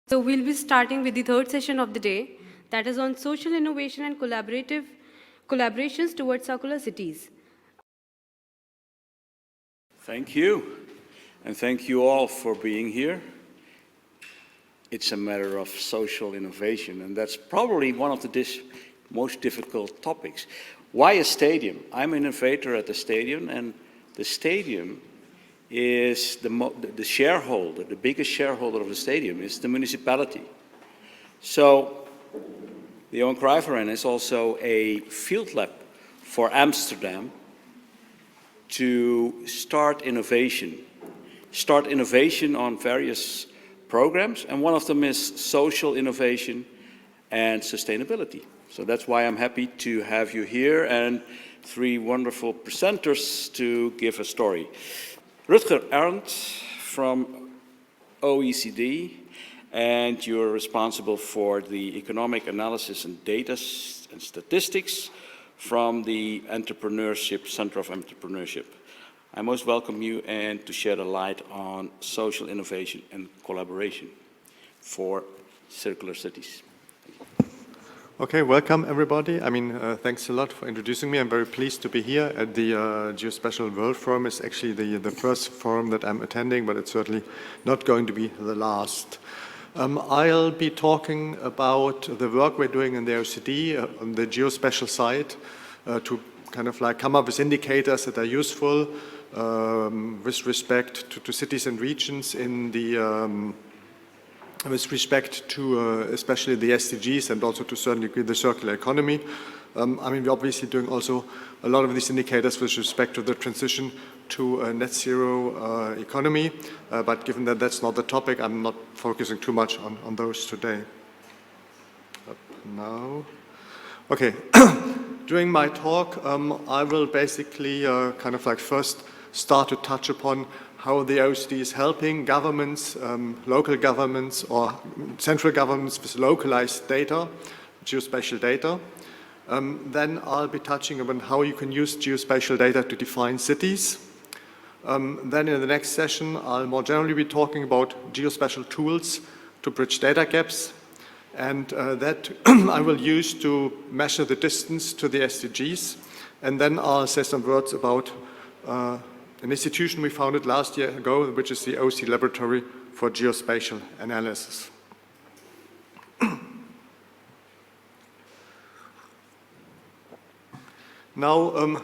So we'll be starting with the third session of the day, that is on social innovation and collaborations towards circular cities. Thank you, and thank you all for being here. It's a matter of social innovation, and that's probably one of the most difficult topics. Why a stadium? I'm an innovator at the stadium, and the stadium is the shareholder, the biggest shareholder of the stadium is the municipality. So the Johan Cruijff Ahrend is also a field lab for Amsterdam to start innovation on various programs, and one of them is social innovation and sustainability. So that's why I'm happy to have you here and three wonderful presenters to give a story. Rudiger Ahrend from OECD, and you're responsible for the economic analysis and data and statistics from the Entrepreneurship, Center of Entrepreneurship. I most welcome you and to shed a light on social innovation and collaboration for circular cities. Okay, welcome everybody. Thanks a lot for introducing me. I'm very pleased to be here at the Geospatial World Forum. It's actually the first forum that I'm attending, but it's certainly not going to be the last. I'll be talking about the work we're doing in the OECD on the geospatial side to kind of like come up with indicators that are useful with respect to cities and regions in the with respect to especially the SDGs and also to a certain degree the circular economy. We're obviously doing also a lot of these indicators with respect to the transition to a net zero economy, but given that that's not the topic, I'm not focusing too much on those today. Now, okay. During my talk, I will basically kind of like first start to touch upon how the OECD is helping governments, local governments or central governments with localized data, geospatial data. Then I'll be touching upon how you can use geospatial data to define cities. Then in the next session, I'll more generally be talking about geospatial tools to bridge data gaps, and that I will use to measure the distance to the SDGs. And then I'll say some words about an institution we founded last year ago, which is the OCD Laboratory for Geospatial Analysis. Now,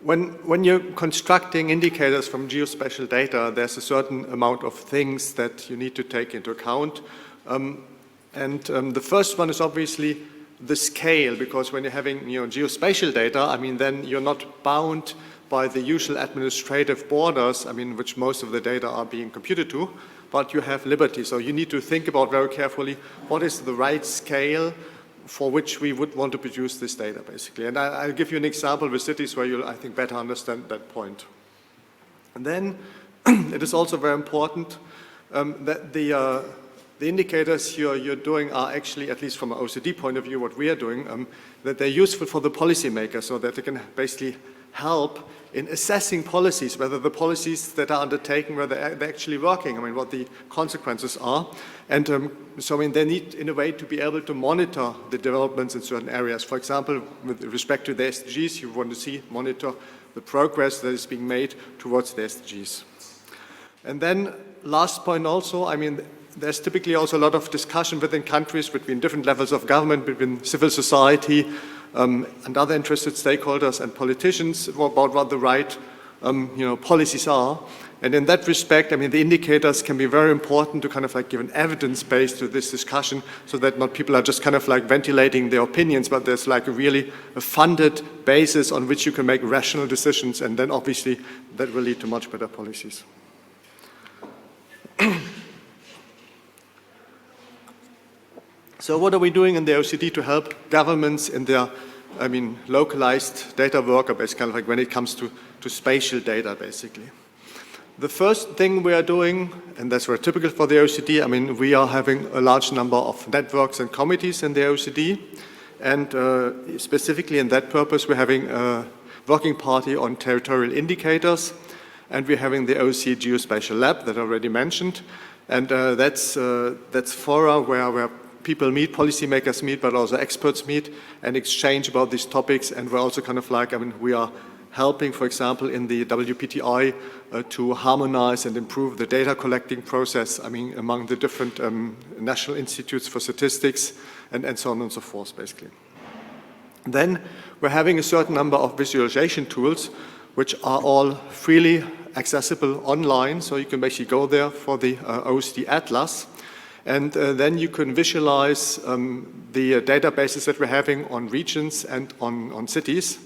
when you're constructing indicators from geospatial data, there's a certain amount of things that you need to take into account. The first one is obviously the scale, because when you're having geospatial data, then you're not bound by the usual administrative borders, which most of the data are being computed to, but you have liberty. So you need to think about very carefully what is the right scale for which we would want to produce this data, basically. And I'll give you an example with cities where you'll, I think, better understand that point. And then it is also very important that the indicators you're doing are actually, at least from an OECD point of view, what we are doing, that they're useful for the policymakers so that they can basically help in assessing policies, whether the policies that are undertaken, whether they're actually working, what the consequences are. And they need, in a way, to be able to monitor the developments in certain areas. For example, with respect to the SDGs, you want to monitor the progress that is being made towards the SDGs. And then, last point also, there's typically also a lot of discussion within countries between different levels of government, between civil society, and other interested stakeholders and politicians about what the right policies are. And in that respect, the indicators can be very important to kind of like give an evidence base to this discussion, so that not people are just kind of like ventilating their opinions, but there's like a funded basis on which you can make rational decisions, and then obviously that will lead to much better policies. So what are we doing in the OECD to help governments in their, localized data work, or basically kind of like when it comes to spatial data, basically? The first thing we are doing, and that's very typical for the OECD, we are having a large number of networks and committees in the OECD, and specifically in that purpose, we're having a working party on territorial indicators, and we're having the OECD Geospatial Lab that I already mentioned. And that's fora where people meet, policymakers meet, but also experts meet and exchange about these topics. And we're also kind of like, I mean, we are helping, for example, in the WPTI to harmonize and improve the data collecting process, I mean, among the different national institutes for statistics and so on and so forth, basically. Then we're having a certain number of visualization tools which are all freely accessible online, so you can basically go there for the OECD Atlas, and then you can visualize the databases that we're having on regions and on cities.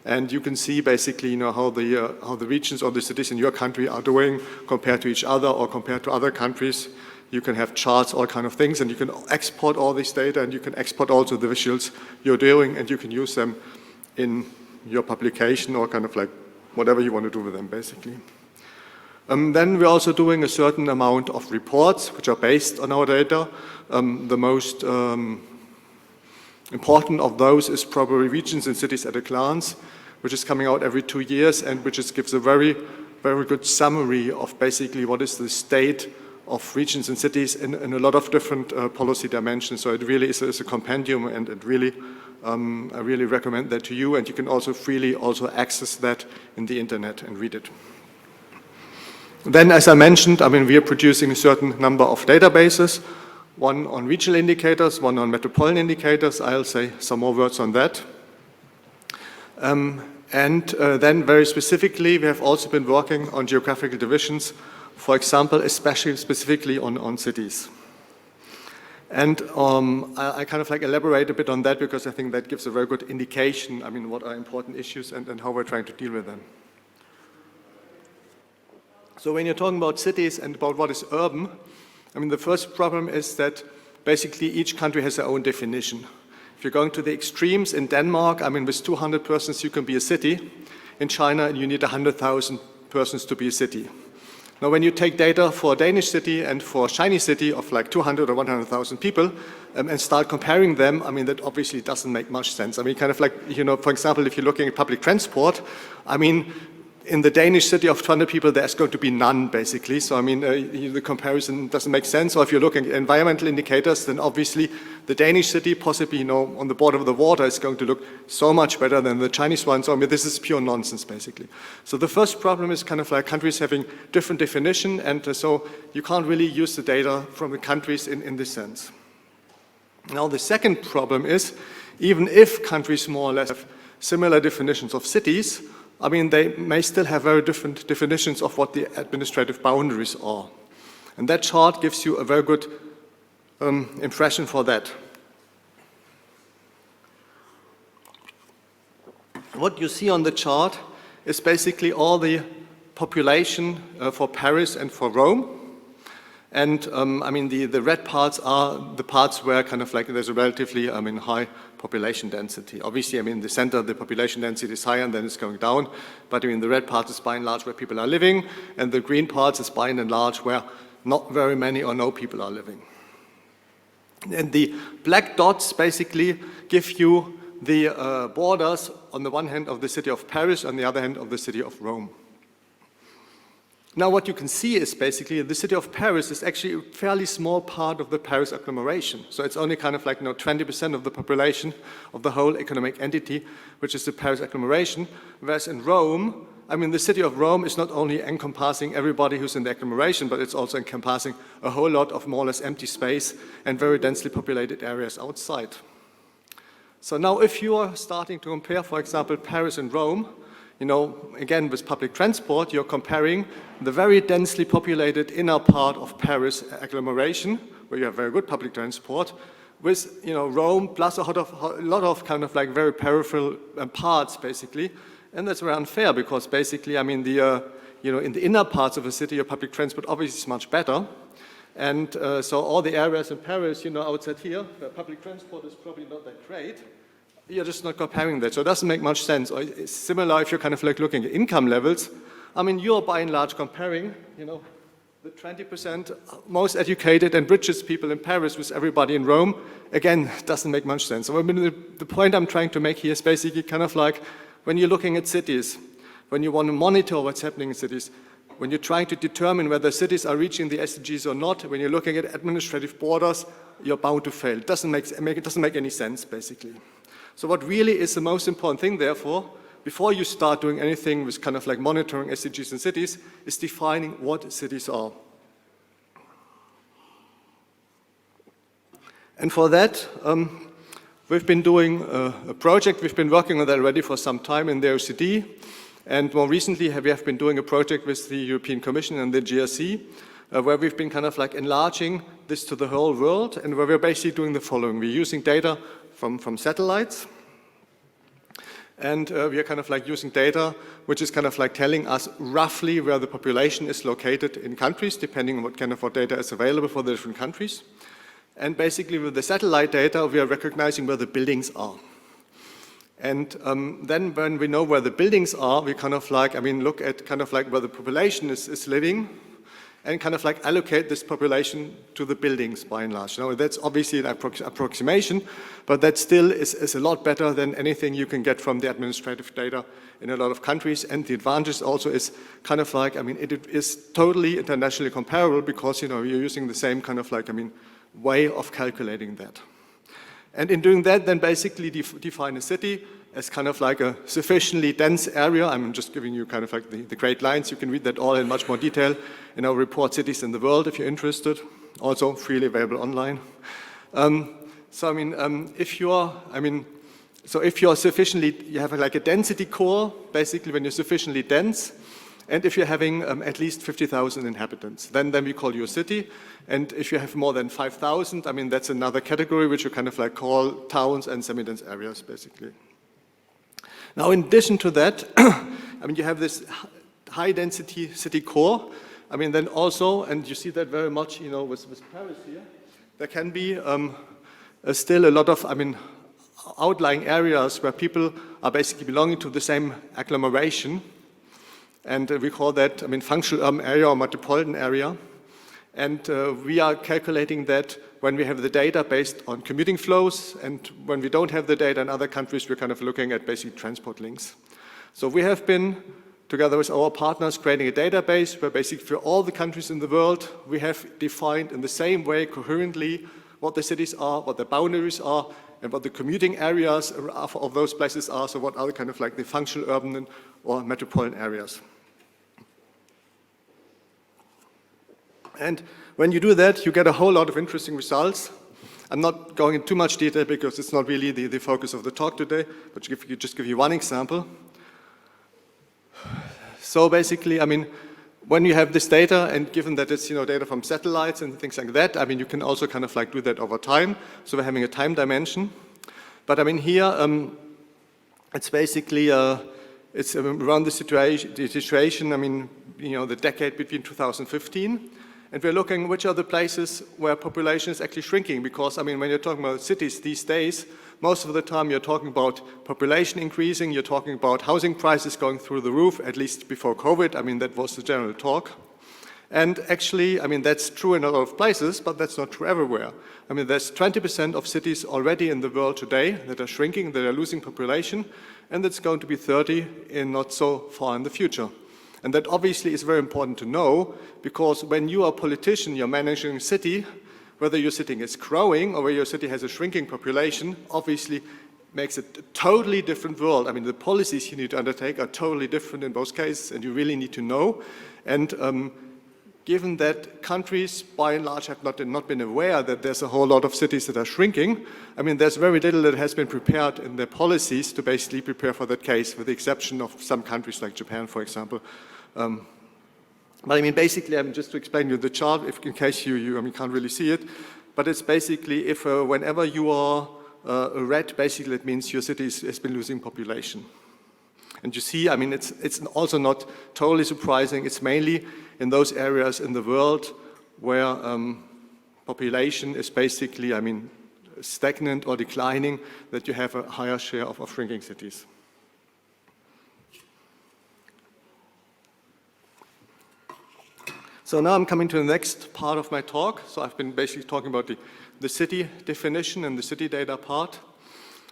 And you can see basically, you know, how the regions or the cities in your country are doing compared to each other or compared to other countries. You can have charts, all kind of things, and you can export all this data, and you can export also the visuals you're doing, and you can use them in your publication or kind of like whatever you want to do with them, basically. Then we're also doing a certain amount of reports which are based on our data. The most important of those is probably Regions and Cities at a Glance, which is coming out every 2 years and which just gives a very, very good summary of basically what is the state of regions and cities in a lot of different policy dimensions. So it really is a compendium, and it really, I really recommend that to you, and you can also freely also access that in the internet and read it. Then, as I mentioned, I mean, we are producing a certain number of databases, one on regional indicators, one on metropolitan indicators. I'll say some more words on that. Then very specifically, we have also been working on geographical divisions, for example, especially specifically on cities. And I kind of like elaborate a bit on that because I think that gives a very good indication, I mean, what are important issues and how we're trying to deal with them. So when you're talking about cities and about what is urban, I mean, the first problem is that basically each country has their own definition. If you're going to the extremes in Denmark, I mean, with 200 persons, you can be a city. In China, you need 100,000 persons to be a city. Now, when you take data for a Danish city and for a Chinese city of like 200 or 100,000 people and start comparing them, I mean, that obviously doesn't make much sense. I mean, kind of like, you know, for example, if you're looking at public transport, I mean, in the Danish city of 200 people, there's going to be none, basically. So, I mean, the comparison doesn't make sense. Or if you're looking at environmental indicators, then obviously the Danish city, possibly, you know, on the border of the water, is going to look so much better than the Chinese one. So, I mean, this is pure nonsense, basically. So the first problem is kind of like countries having different definition, and so you can't really use the data from the countries in this sense. Now, the second problem is, even if countries more or less have similar definitions of cities, I mean, they may still have very different definitions of what the administrative boundaries are. And that chart gives you a very good impression for that. What you see on the chart is basically all the population for Paris and for Rome. And I mean, the red parts are the parts where kind of like there's a relatively, I mean, high population density. Obviously, I mean, in the center, the population density is higher and then it's going down. But I mean, the red parts is by and large where people are living, and the green parts is by and large where not very many or no people are living. And the black dots basically give you the borders on the one hand of the city of Paris, on the other hand of the city of Rome. Now what you can see is basically the city of Paris is actually a fairly small part of the Paris agglomeration. So it's only kind of like, you know, 20% of the population of the whole economic entity, which is the Paris agglomeration. Whereas in Rome, I mean, the city of Rome is not only encompassing everybody who's in the agglomeration, but it's also encompassing a whole lot of more or less empty space and very densely populated areas outside. So now if you are starting to compare, for example, Paris and Rome, you know, again, with public transport, you're comparing the very densely populated inner part of Paris agglomeration, where you have very good public transport, with, you know, Rome plus a lot of kind of like very peripheral parts, basically. And that's very unfair because basically, I mean, you know, in the inner parts of a city, your public transport obviously is much better. And so all the areas in Paris, you know, outside here, where public transport is probably not that great, you're just not comparing that, so it doesn't make much sense. Or it's similar if you're kind of like looking at income levels. I mean, you're by and large comparing, you know, the 20% most educated and richest people in Paris with everybody in Rome. Again, doesn't make much sense. So I mean, the point I'm trying to make here is basically kind of like when you're looking at cities, when you want to monitor what's happening in cities, when you're trying to determine whether cities are reaching the SDGs or not, when you're looking at administrative borders, you're bound to fail. It doesn't make any sense, basically. So what really is the most important thing, therefore, before you start doing anything with kind of like monitoring SDGs in cities, is defining what cities are. And for that, we've been doing a project. We've been working on that already for some time in the OECD. And more recently, we have been doing a project with the European Commission and the GRC, where we've been kind of like enlarging this to the whole world, and where we're basically doing the following. We're using data from satellites, and we are kind of like using data which is kind of like telling us roughly where the population is located in countries, depending on what data is available for the different countries. And basically with the satellite data, we are recognizing where the buildings are. And then when we know where the buildings are, we kind of like, look at kind of like where the population is living, and kind of like allocate this population to the buildings by and large. Now, that's obviously an approximation, but that still is a lot better than anything you can get from the administrative data in a lot of countries. And the advantage also is kind of like, it is totally internationally comparable because, you're using the same kind of like, way of calculating that. And in doing that, then basically define a city as kind of like a sufficiently dense area. I'm just giving you kind of like the Great Lines. You can read that all in much more detail in our report, Cities in the World, if you're interested. Also freely available online. If you're sufficiently, you have like a density core, basically when you're sufficiently dense, and if you're having at least 50,000 inhabitants, then we call you a city. And if you have more than 5,000, that's another category which you kind of like call towns and semi-dense areas, basically. Now, in addition to that, you have this high-density city core. Then also, and you see that very much, with Paris here, there can be still a lot of, outlying areas where people are basically belonging to the same agglomeration. And we call that, functional urban area or metropolitan area. And we are calculating that when we have the data based on commuting flows, and when we don't have the data in other countries, we're kind of looking at basic transport links. So we have been, together with our partners, creating a database where basically for all the countries in the world, we have defined in the same way coherently what the cities are, what the boundaries are, and what the commuting areas of those places are, so what are the kind of like the functional urban or metropolitan areas. And when you do that, you get a whole lot of interesting results. I'm not going into too much detail because it's not really the focus of the talk today, but just give you one example. So basically, when you have this data, and given that it's data from satellites and things like that, you can also kind of like do that over time. So we're having a time dimension. But here, it's basically it's around the situation. The decade between 2015. And we're looking which are the places where population is actually shrinking, because when you're talking about cities these days, most of the time you're talking about population increasing, you're talking about housing prices going through the roof, at least before COVID. That was the general talk. And actually, that's true in a lot of places, but that's not true everywhere. There's 20% of cities already in the world today that are shrinking, that are losing population, and that's going to be 30 in not so far in the future. And that obviously is very important to know, because when you are a politician, you're managing a city, whether your city is growing or whether your city has a shrinking population, obviously makes it a totally different world. The policies you need to undertake are totally different in both cases, and you really need to know. And given that countries, by and large, have not been aware that there's a whole lot of cities that are shrinking, there's very little that has been prepared in their policies to basically prepare for that case, with the exception of some countries like Japan, for example. But basically, just to explain you the chart, in case you can't really see it, but it's basically if whenever you are red, basically it means your city has been losing population. And you see, it's also not totally surprising. It's mainly in those areas in the world where population is basically, stagnant or declining, that you have a higher share of shrinking cities. So now I'm coming to the next part of my talk. So I've been basically talking about the city definition and the city data part.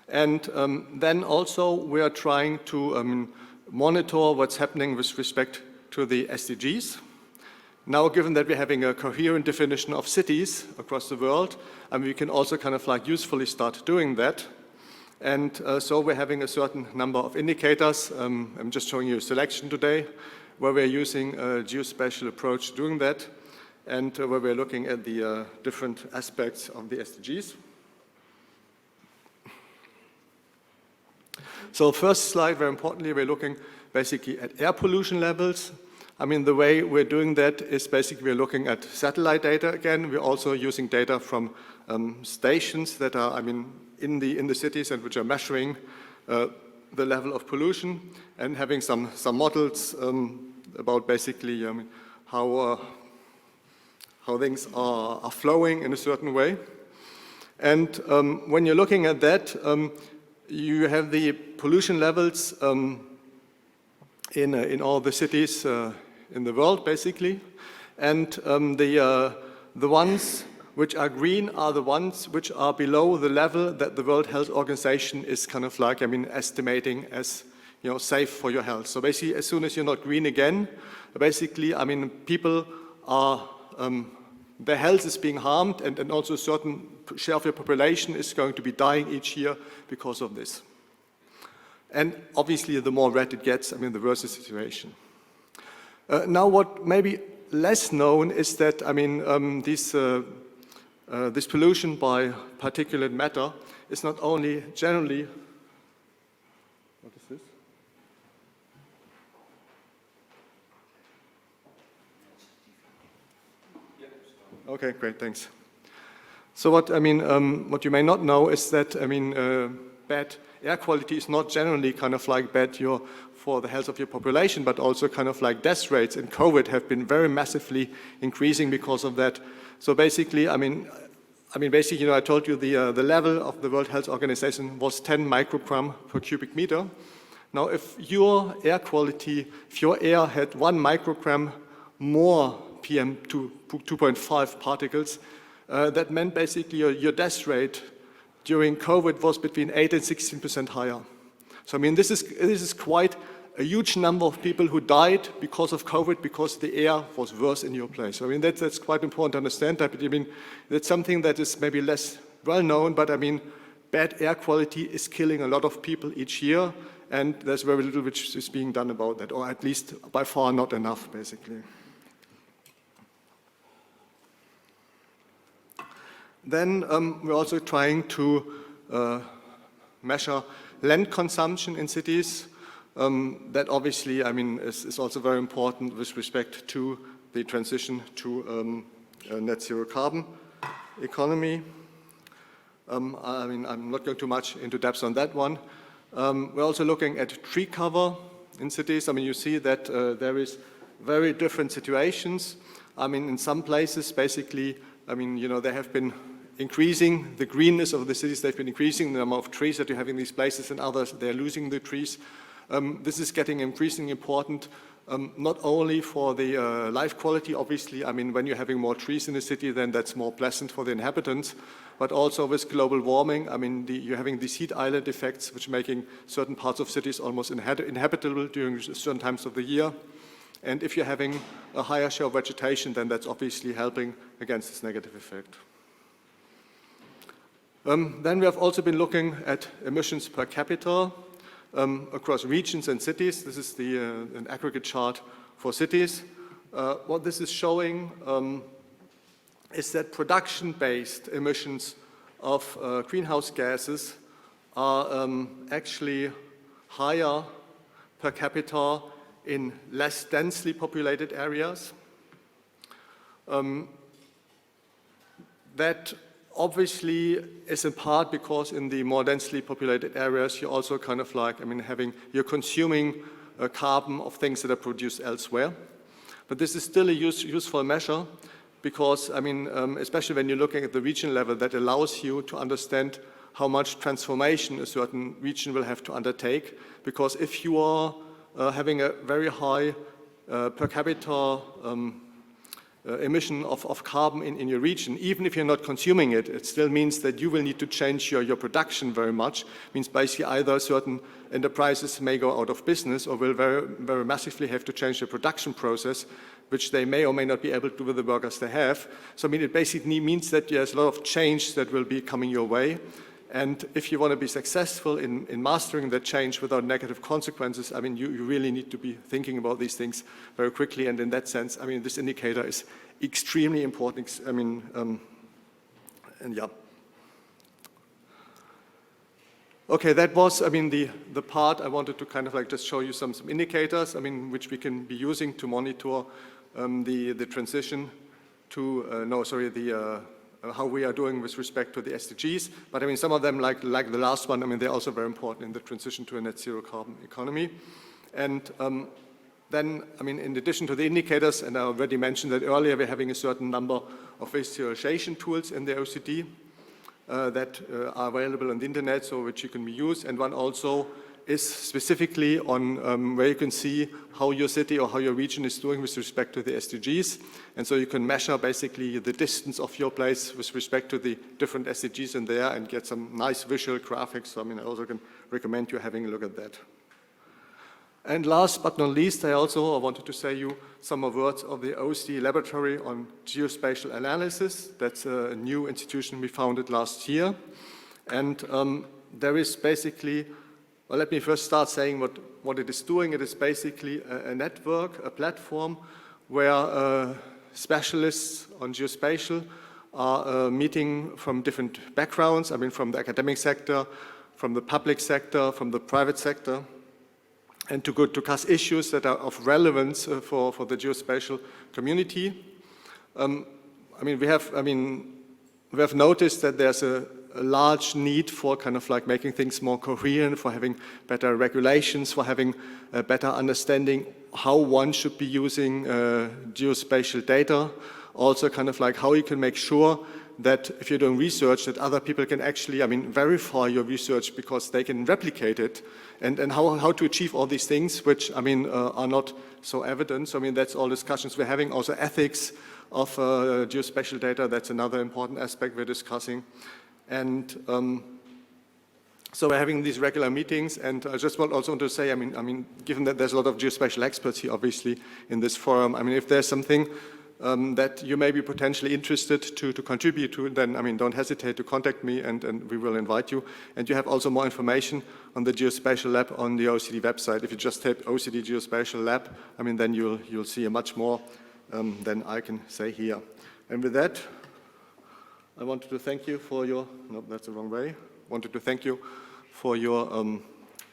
And then also we are trying to monitor what's happening with respect to the SDGs. Now, given that we're having a coherent definition of cities across the world, we can also kind of like usefully start doing that. And so we're having a certain number of indicators. I'm just showing you a selection today where we're using a geospatial approach doing that, and where we're looking at the different aspects of the SDGs. So first slide, very importantly, we're looking basically at air pollution levels. The way we're doing that is basically we're looking at satellite data again. We're also using data from stations that are, in the cities and which are measuring the level of pollution and having some models about basically how things are flowing in a certain way. And when you're looking at that, you have the pollution levels in all the cities in the world, basically. And the ones which are green are the ones which are below the level that the World Health Organization is kind of like, estimating as, safe for your health. So basically, as soon as you're not green again, basically, people are, their health is being harmed, and also a certain share of your population is going to be dying each year because of this. And obviously, the more red it gets, the worse the situation. Now, what may be less known is that, this pollution by particulate matter is not only generally, what is this? Okay, great, thanks. So what what you may not know is that bad air quality is not generally kind of like bad for the health of your population, but also kind of like death rates in COVID have been very massively increasing because of that. So basically, I told you the level of the World Health Organization was 10 microgram per cubic meter. Now, if your air had 1 microgram more PM 2.5 particles, that meant basically your death rate during COVID was between 8 and 16% higher. So this is quite a huge number of people who died because of COVID because the air was worse in your place. So that's quite important to understand that. But that's something that is maybe less well known, but bad air quality is killing a lot of people each year, and there's very little which is being done about that, or at least by far not enough, basically. Then we're also trying to measure land consumption in cities. That obviously, is also very important with respect to the transition to a net zero carbon economy. I'm not going too much into depth on that one. We're also looking at tree cover in cities. You see that there is very different situations. In some places, basically, they have been increasing the greenness of the cities. They've been increasing the number of trees that you have in these places, and others, they're losing the trees. This is getting increasingly important, not only for the life quality, obviously. When you're having more trees in the city, then that's more pleasant for the inhabitants, but also with global warming. You're having these heat island effects, which are making certain parts of cities almost inhabitable during certain times of the year. And if you're having a higher share of vegetation, then that's obviously helping against this negative effect. Then we have also been looking at emissions per capita across regions and cities. This is an aggregate chart for cities. What this is showing is that production-based emissions of greenhouse gases are actually higher per capita in less densely populated areas. That obviously is in part because in the more densely populated areas, you're also kind of like, you're consuming carbon of things that are produced elsewhere. But this is still a useful measure because, especially when you're looking at the region level, that allows you to understand how much transformation a certain region will have to undertake. Because if you are having a very high per capita emission of carbon in your region, even if you're not consuming it, it still means that you will need to change your production very much. It means basically either certain enterprises may go out of business or will very, very massively have to change their production process, which they may or may not be able to do with the workers they have. So I mean, it basically means that there's a lot of change that will be coming your way. And if you want to be successful in mastering that change without negative consequences, I mean, you really need to be thinking about these things very quickly. And in that sense, I mean, this indicator is extremely important. I mean, and yeah. Okay, that was, I mean, the part I wanted to kind of like just show you some indicators, I mean, which we can be using to monitor the transition to, how we are doing with respect to the SDGs. But I mean, some of them, like the last one, I mean, they're also very important in the transition to a net zero carbon economy. And then, I mean, in addition to the indicators, and I already mentioned that earlier, we're having a certain number of visualization tools in the OECD that are available on the internet, so which you can use. And one also is specifically on where you can see how your city or how your region is doing with respect to the SDGs. And so you can measure basically the distance of your place with respect to the different SDGs in there and get some nice visual graphics. So I mean, I also can recommend you having a look at that. And last but not least, I also wanted to say you some more words of the OECD Laboratory on Geospatial Analysis. That's a new institution we founded last year. And there is basically, well, let me first start saying what it is doing. It is basically a network, a platform where specialists on geospatial are meeting from different backgrounds. I mean, from the academic sector, from the public sector, from the private sector, and to discuss issues that are of relevance for the geospatial community. I mean, we have noticed that there's a large need for kind of like making things more coherent, for having better regulations, for having a better understanding how one should be using geospatial data. Also kind of like how you can make sure that if you're doing research that other people can actually, I mean, verify your research because they can replicate it, and how to achieve all these things, which, I mean, are not so evident. So, I mean, that's all discussions we're having. Also ethics of geospatial data, that's another important aspect we're discussing. And so we're having these regular meetings, and I just want also to say, I mean, given that there's a lot of geospatial experts here, obviously, in this forum, I mean, if there's something that you may be potentially interested to contribute to, then, I mean, don't hesitate to contact me, and we will invite you. And you have also more information on the Geospatial Lab on the OECD website. If you just type OCD Geospatial Lab, I mean, then you'll see much more than I can say here. And with that, I wanted to thank you for your, no, that's the wrong way. Wanted to thank you for your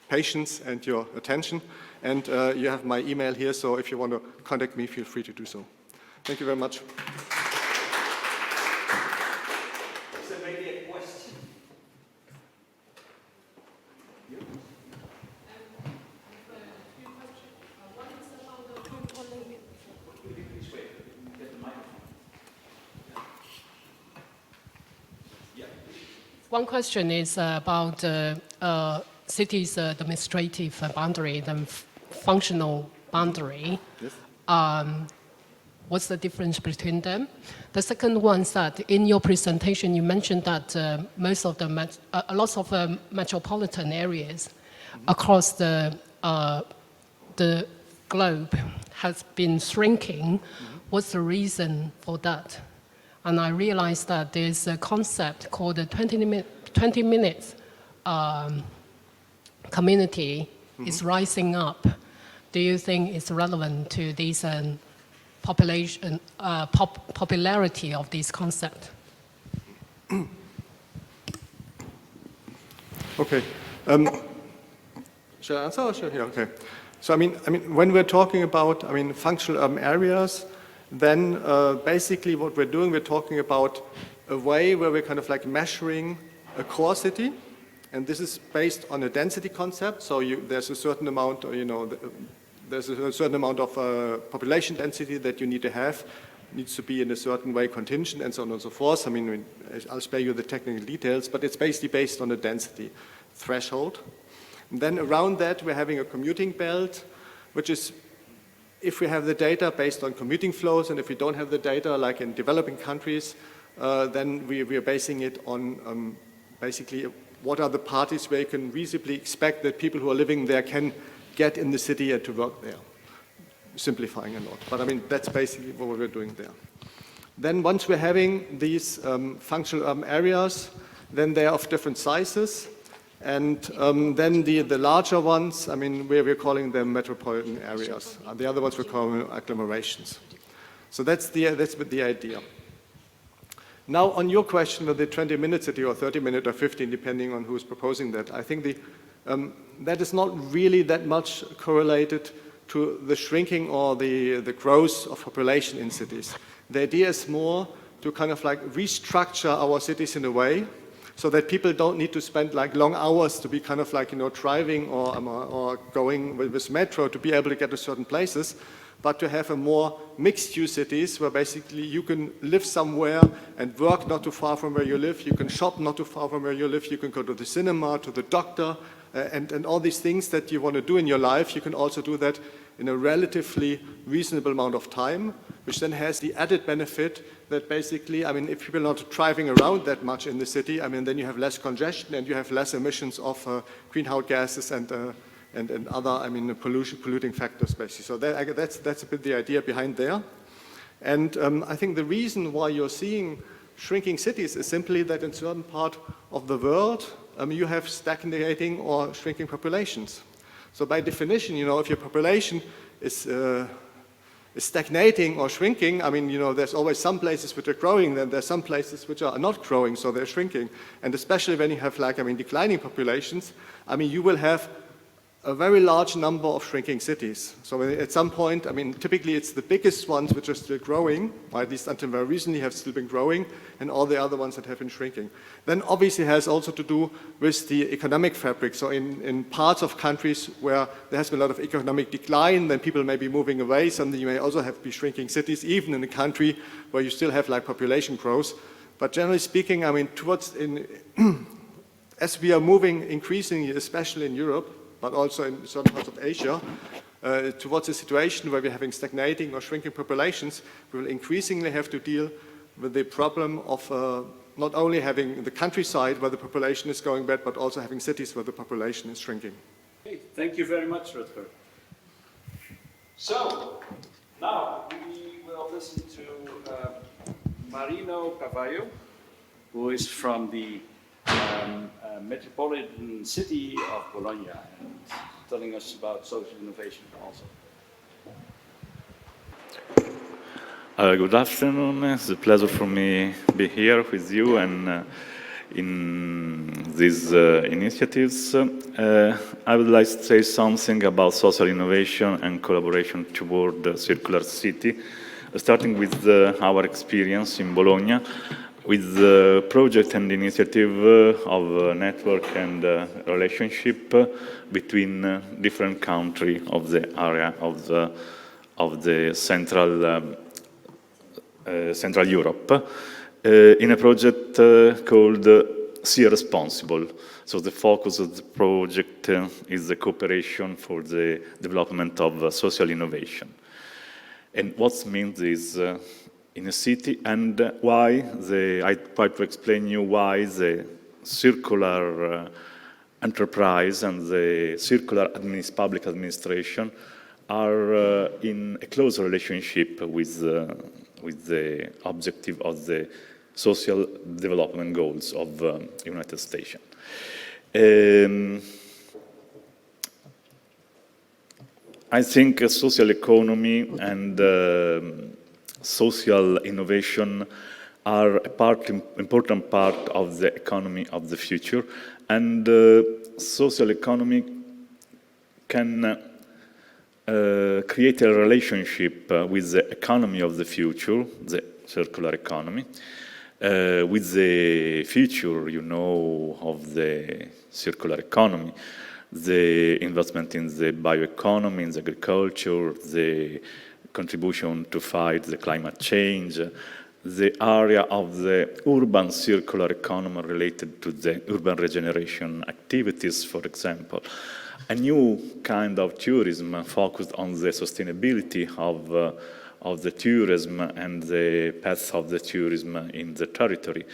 patience and your attention. And you have my email here, so if you want to contact me, feel free to do so. Thank you very much. Is there maybe a question? One question is about cities' administrative boundary and functional boundary. Yes. What's the difference between them? The second one is that in your presentation you mentioned that most of the lots of metropolitan areas across the globe has been shrinking. What's the reason for that? And I realized that there's a concept called the 20 minutes community is rising up. Do you think it's relevant to these population popularity of this concept? Okay. Shall I answer or shall I? Yeah, okay. So I mean, when we're talking about, functional urban areas, then basically what we're doing, we're talking about a way where we're kind of like measuring a core city, and this is based on a density concept. So there's a certain amount, there's a certain amount of population density that you need to have. It needs to be in a certain way contingent and so on and so forth. I mean, I'll spare you the technical details, but it's basically based on a density threshold. And then around that, we're having a commuting belt, which is if we have the data based on commuting flows, and if we don't have the data, like in developing countries, then we are basing it on basically what are the parties where you can reasonably expect that people who are living there can get in the city and to work there. Simplifying a lot, but I mean, that's basically what we're doing there. Then once we're having these functional urban areas, then they're of different sizes. And then the larger ones, I mean, we're calling them metropolitan areas. The other ones we're calling agglomerations. So that's the idea. Now, on your question with the 20-minute city or 30-minute or 15, depending on who's proposing that, I think that is not really that much correlated to the shrinking or the growth of population in cities. The idea is more to kind of like restructure our cities in a way so that people don't need to spend like long hours to be kind of like, driving or going with metro to be able to get to certain places, but to have a more mixed-use cities where basically you can live somewhere and work not too far from where you live, you can shop not too far from where you live, you can go to the cinema, to the doctor, and all these things that you want to do in your life, you can also do that in a relatively reasonable amount of time, which then has the added benefit that basically, I mean, if people are not driving around that much in the city, I mean, then you have less congestion and you have less emissions of greenhouse gases and other, I mean, polluting factors, basically. So that's a bit the idea behind there. And I think the reason why you're seeing shrinking cities is simply that in certain part of the world, you have stagnating or shrinking populations. So by definition, if your population is stagnating or shrinking, I mean, there's always some places which are growing, then there's some places which are not growing, so they're shrinking. And especially when you have, like, I mean, declining populations, I mean, you will have a very large number of shrinking cities. So at some point, I mean, typically it's the biggest ones which are still growing, or at least until very recently have still been growing, and all the other ones that have been shrinking. Then obviously it has also to do with the economic fabric. So in parts of countries where there has been a lot of economic decline, then people may be moving away. Something you may also have be shrinking cities, even in a country where you still have like population growth. But generally speaking, I mean, as we are moving increasingly, especially in Europe, but also in certain parts of Asia, towards a situation where we're having stagnating or shrinking populations, we will increasingly have to deal with the problem of not only having the countryside where the population is going bad, but also having cities where the population is shrinking. Okay, thank you very much, Rutger. So, now we will listen to Marino Cavallo, who is from the Metropolitan city of Bologna, and telling us about social innovation also. Good afternoon. It's a pleasure for me to be here with you and in these initiatives. I would like to say something about social innovation and collaboration toward the circular city, starting with our experience in Bologna, with the project and initiative of network and relationship between different countries of the area of the Central Europe, in a project called Sia Responsible. So the focus of the project is the cooperation for the development of social innovation. And what means is in a city, and why I try to explain you why the circular enterprise and the circular public administration are in a close relationship with the objective of the social development goals of United States. I think a social economy and social innovation are important part of the economy of the future, and social economy can create a relationship with the economy of the future, the circular economy, with the future, of the circular economy, the investment in the bioeconomy, in the agriculture, the contribution to fight the climate change, the area of the urban circular economy related to the urban regeneration activities, for example, a new kind of tourism focused on the sustainability of the tourism and the path of the tourism in the territory.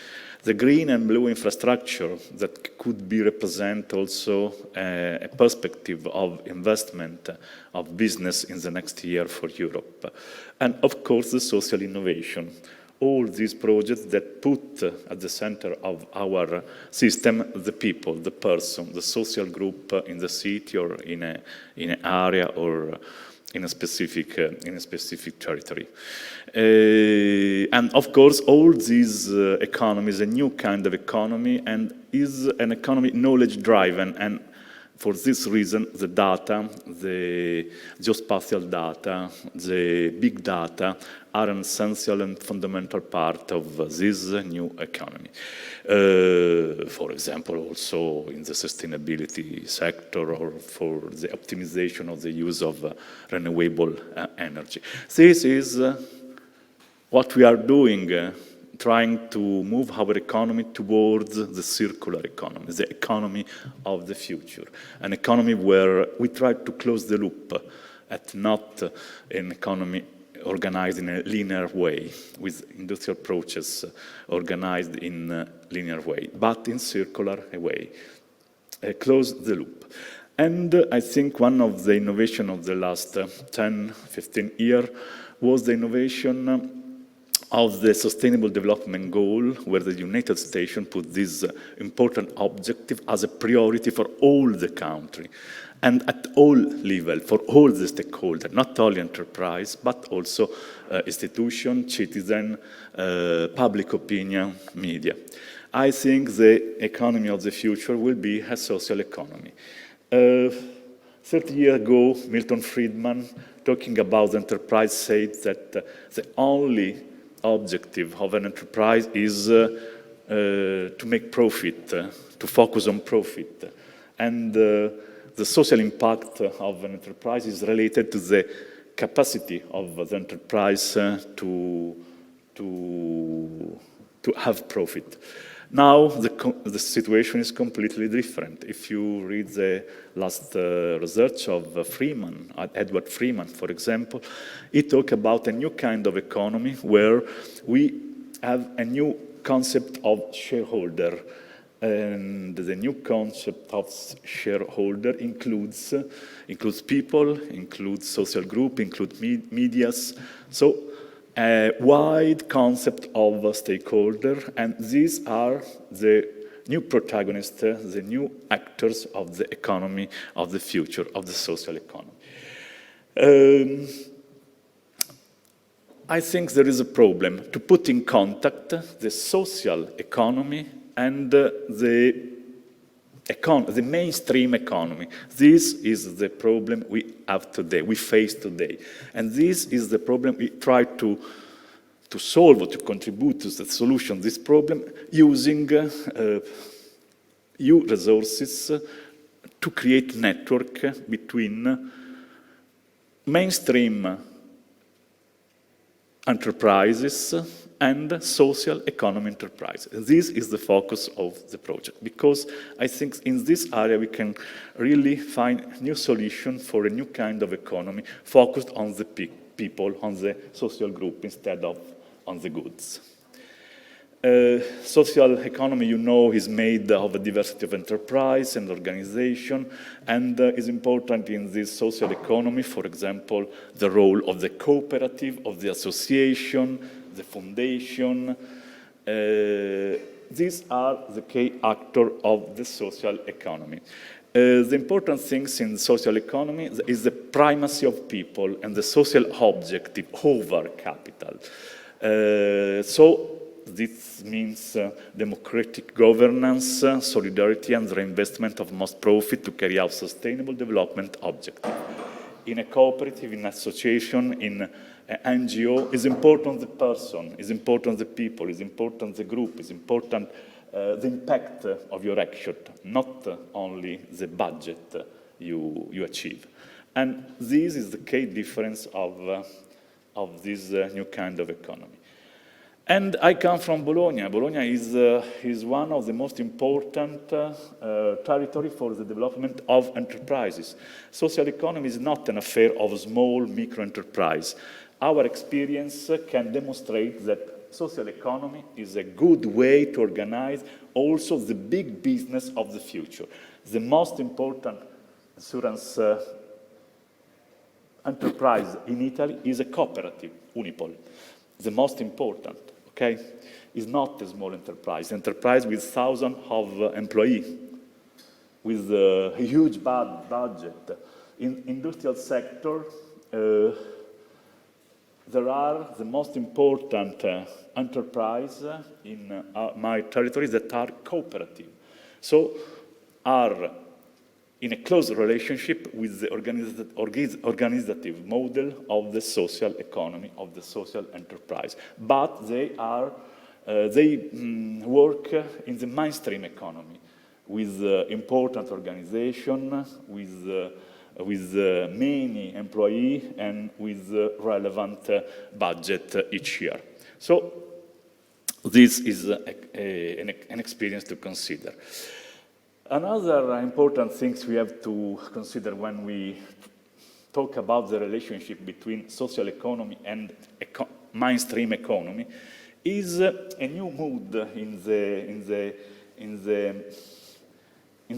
The green and blue infrastructure that could be represent also a perspective of investment of business in the next year for Europe. And of course, the social innovation. All these projects that put at the center of our system the people, the person, the social group in the city or in an area or in a specific territory. And of course, all these economies, a new kind of economy, and is an economy knowledge-driven. And for this reason, the data, the geospatial data, the big data are an essential and fundamental part of this new economy. For example, also in the sustainability sector or for the optimization of the use of renewable energy. This is what we are doing, trying to move our economy towards the circular economy, the economy of the future, an economy where we try to close the loop, and not an economy organized in a linear way, with industrial process organized in a linear way, but in circular way, close the loop. And I think one of the innovations of the last 10, 15 years was the innovation of the Sustainable Development Goal, where the United States put this important objective as a priority for all the country and at all levels, for all the stakeholders, not only enterprise, but also institution, citizen, public opinion, media. I think the economy of the future will be a social economy. 30 years ago, Milton Friedman, talking about enterprise, said that the only objective of an enterprise is to make profit, to focus on profit. And the social impact of an enterprise is related to the capacity of the enterprise to have profit. Now the situation is completely different. If you read the last research of Freeman, Edward Freeman, for example, he talked about a new kind of economy where we have a new concept of shareholder. And the new concept of shareholder includes people, includes social group, includes medias. So a wide concept of stakeholder, and these are the new protagonists, the new actors of the economy of the future, of the social economy. I think there is a problem to put in contact the social economy and the mainstream economy. This is the problem we have today, we face today. And this is the problem we try to solve or to contribute to the solution of this problem using EU resources to create network between mainstream enterprises and social economy enterprises. This is the focus of the project, because I think in this area we can really find new solution for a new kind of economy focused on the people, on the social group, instead of on the goods. Social economy, you know, is made of a diversity of enterprise and organization, and is important in this social economy, for example, the role of the cooperative, of the association, the foundation. These are the key actors of the social economy. The important things in social economy is the primacy of people and the social objective over capital. So this means democratic governance, solidarity, and reinvestment of most profit to carry out sustainable development objectives. In a cooperative, in an association, in an NGO, is important the person, is important the people, is important the group, is important the impact of your action, not only the budget you achieve. And this is the key difference of this new kind of economy. And I come from Bologna. Bologna is one of the most important territory for the development of enterprises. Social economy is not an affair of small micro-enterprise. Our experience can demonstrate that social economy is a good way to organize also the big business of the future. The most important insurance enterprise in Italy is a cooperative, Unipol. The most important, okay, is not a small enterprise with thousands of employees, with a huge budget. In industrial sector, there are the most important enterprise in my territory that are cooperative. So are in a close relationship with the organizative model of the social economy, of the social enterprise. But they work in the mainstream economy with important organization, with many employees and with relevant budget each year. So this is an experience to consider. Another important thing we have to consider when we talk about the relationship between social economy and mainstream economy is a new mood in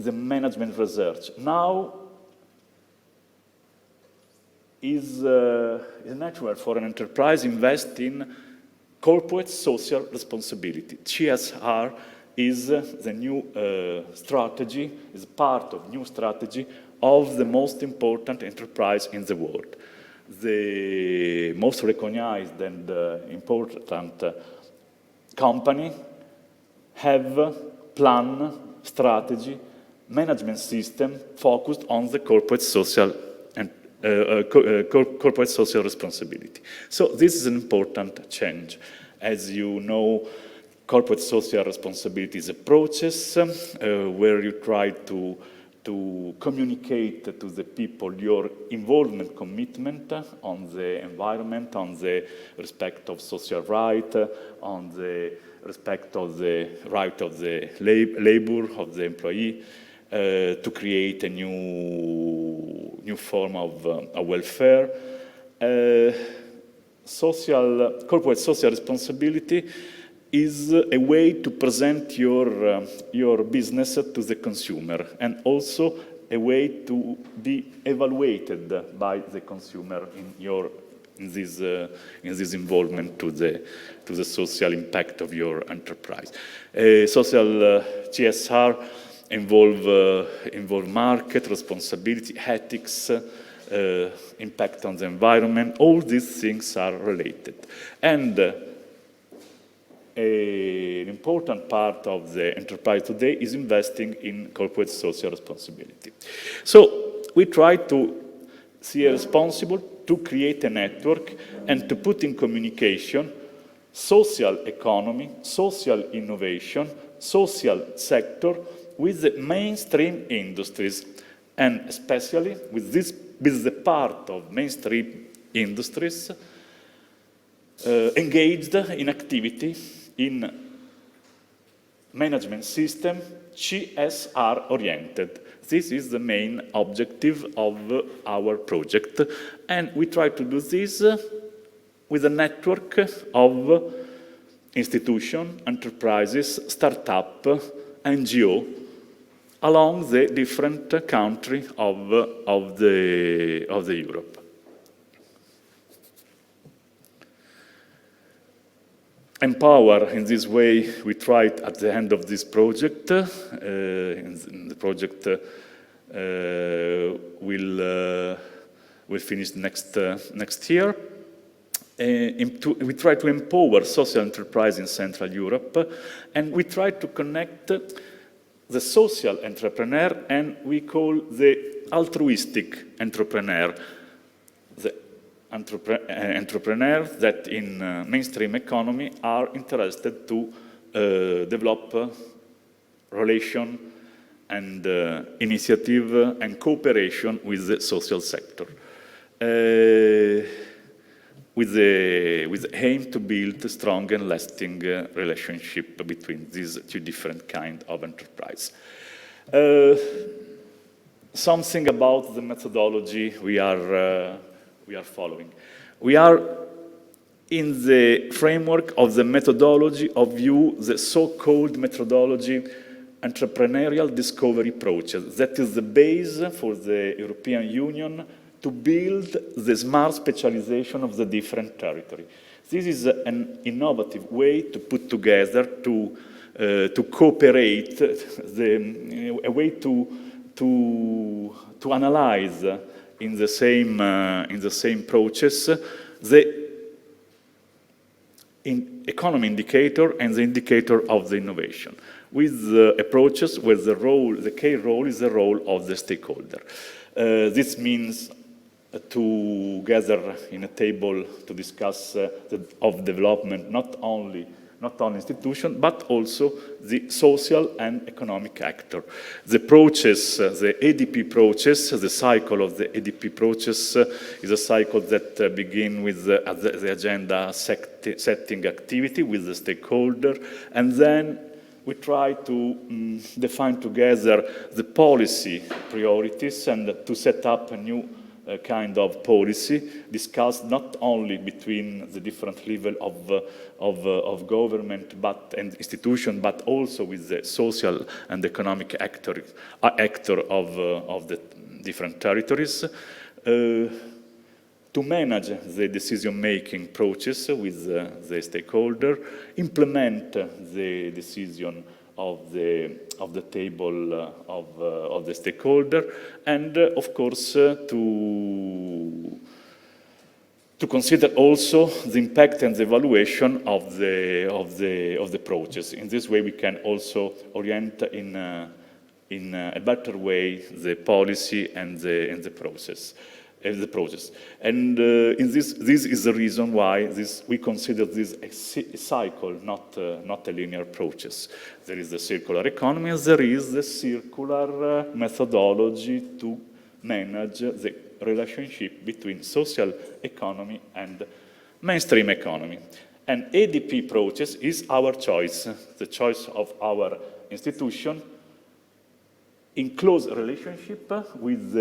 the management research. Now is natural for an enterprise invest in corporate social responsibility. CSR is the new strategy, is part of new strategy of the most important enterprise in the world. The most recognized and important company have plan, strategy, management system focused on the corporate social and corporate social responsibility. So this is an important change. As you know, corporate social responsibility is a process where you try to communicate to the people your involvement, commitment on the environment, on the respect of social right, on the respect of the right of the labor of the employee, to create a new form of welfare. Corporate social responsibility is a way to present your business to the consumer, and also a way to be evaluated by the consumer in this involvement to the social impact of your enterprise. Social CSR involve market responsibility, ethics, impact on the environment. All these things are related, and an important part of the enterprise today is investing in corporate social responsibility. So we try to see a responsible to create a network and to put in communication social economy, social innovation, social sector with the mainstream industries, and especially with the part of mainstream industries engaged in activity in management system CSR oriented. This is the main objective of our project, and we try to do this with a network of institutions, enterprises, startup, NGO along the different countries of the Europe. Empower, in this way, we tried at the end of this project. The project will finish next year. We try to empower social enterprise in Central Europe, and we try to connect the social entrepreneur, and we call the altruistic entrepreneur. Entrepreneurs that in mainstream economy are interested to develop relation and initiative and cooperation with the social sector. with the aim to build a strong and lasting relationship between these two different kinds of enterprise. Something about the methodology we are following. We are in the framework of the methodology of the so-called methodology entrepreneurial discovery approaches. That is the base for the European Union to build the smart specialization of the different territory. This is an innovative way to put together, to cooperate, a way to analyze in the same process the economy indicator and the indicator of the innovation, with approaches where the key role is the role of the stakeholder. This means to gather in a table to discuss of development, not only institution, but also the social and economic actor. The process, the ADP process, the cycle of the ADP process is a cycle that begins with the agenda setting activity with the stakeholder, and then we try to define together the policy priorities and to set up a new kind of policy discussed not only between the different level of government and institution, but also with the social and economic actor of the different territories, to manage the decision-making process with the stakeholder, implement the decision of the table of the stakeholder, and of course to consider also the impact and the evaluation of the process. In this way, we can also orient in a better way the policy and the process. And in this is the reason why we consider this a cycle, not a linear process. There is the circular economy, and there is the circular methodology to manage the relationship between social economy and mainstream economy. And ADP process is our choice, the choice of our institution, in close relationship with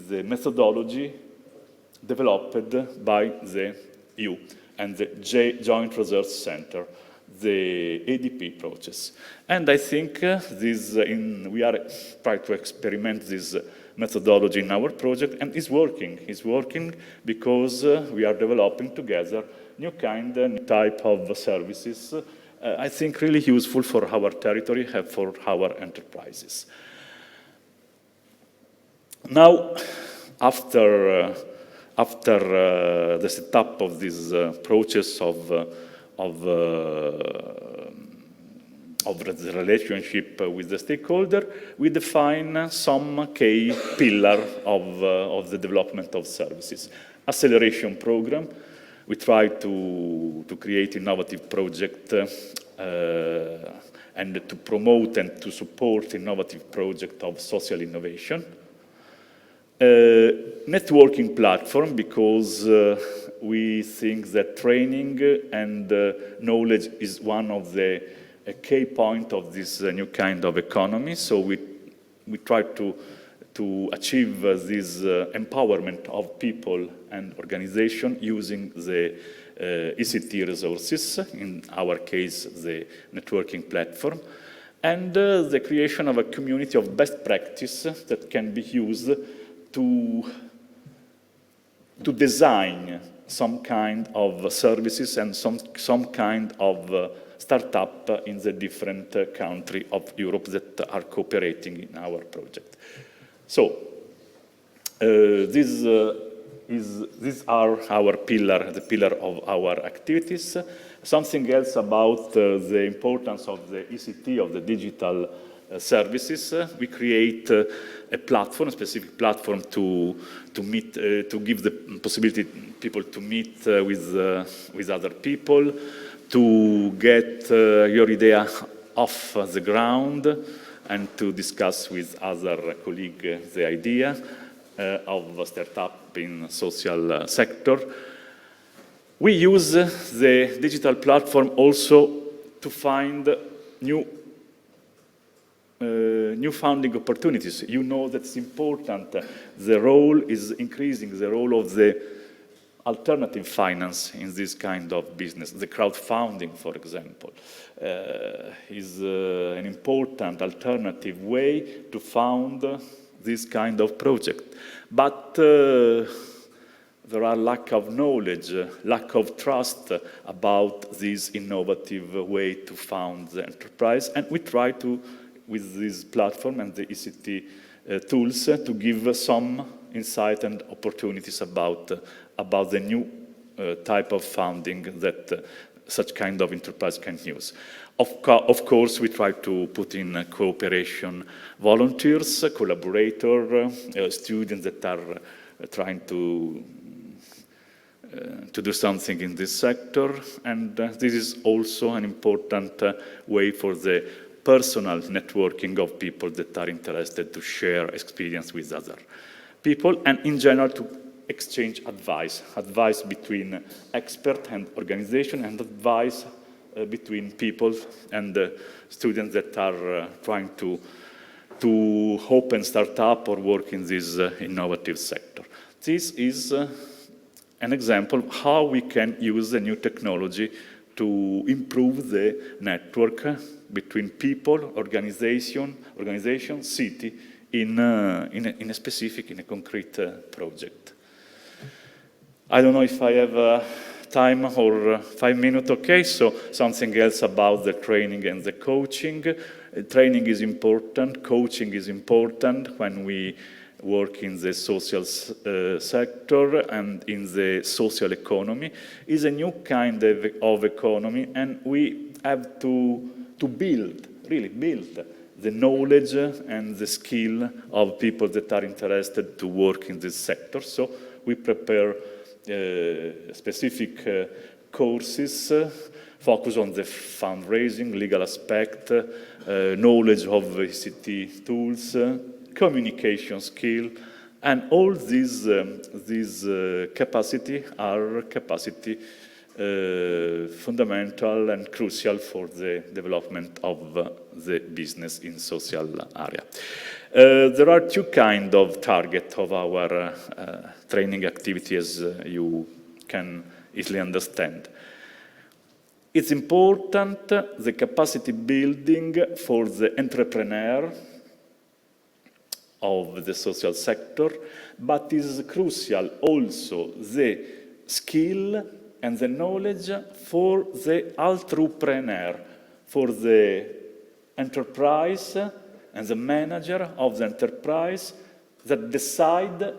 the methodology developed by the EU and the Joint Research Center, the ADP process. And I think we are trying to experiment this methodology in our project, and it's working. It's working because we are developing together new type of services, I think really useful for our territory and for our enterprises. Now, after the setup of this process of the relationship with the stakeholder, we define some key pillar of the development of services. Acceleration program. We try to create innovative project and to promote and to support innovative project of social innovation. Networking platform, because we think that training and knowledge is one of the key point of this new kind of economy. So we try to achieve this empowerment of people and organization using the ECT resources, in our case the networking platform, and the creation of a community of best practice that can be used to design some kind of services and some kind of startup in the different countries of Europe that are cooperating in our project. So these are our the pillar of our activities. Something else about the importance of the ECT, of the digital services. We create a platform, a specific platform to meet, to give the possibility people to meet with other people, to get your idea off the ground, and to discuss with other colleagues the idea of a startup in social sector. We use the digital platform also to find new funding opportunities. You know that's important. The role is increasing, the role of the alternative finance in this kind of business. The crowdfunding, for example, is an important alternative way to fund this kind of project. But there are lack of knowledge, lack of trust about this innovative way to fund the enterprise. And we try to, with this platform and the ECT tools, to give some insight and opportunities about the new type of funding that such kind of enterprise can use. Of course, we try to put in cooperation volunteers, collaborators, students that are trying to do something in this sector, and this is also an important way for the personal networking of people that are interested to share experience with other people, and in general to exchange advice between expert and organization, and advice between people and students that are trying to open startup or work in this innovative sector. This is an example of how we can use the new technology to improve the network between people, organization, city, in a specific, in a concrete project. I don't know if I have time or 5 minutes, okay, so something else about the training and the coaching. Training is important, coaching is important when we work in the social sector and in the social economy. Is a new kind of economy, and we have to build, really build the knowledge and the skill of people that are interested to work in this sector. So we prepare specific courses, focus on the fundraising, legal aspect, knowledge of ICT tools, communication skill, and all these capacity are fundamental and crucial for the development of the business in social area. There are two kinds of targets of our training activity, as you can easily understand. It's important the capacity building for the entrepreneur of the social sector, but is crucial also the skill and the knowledge for the entrepreneur, for the enterprise and the manager of the enterprise that decide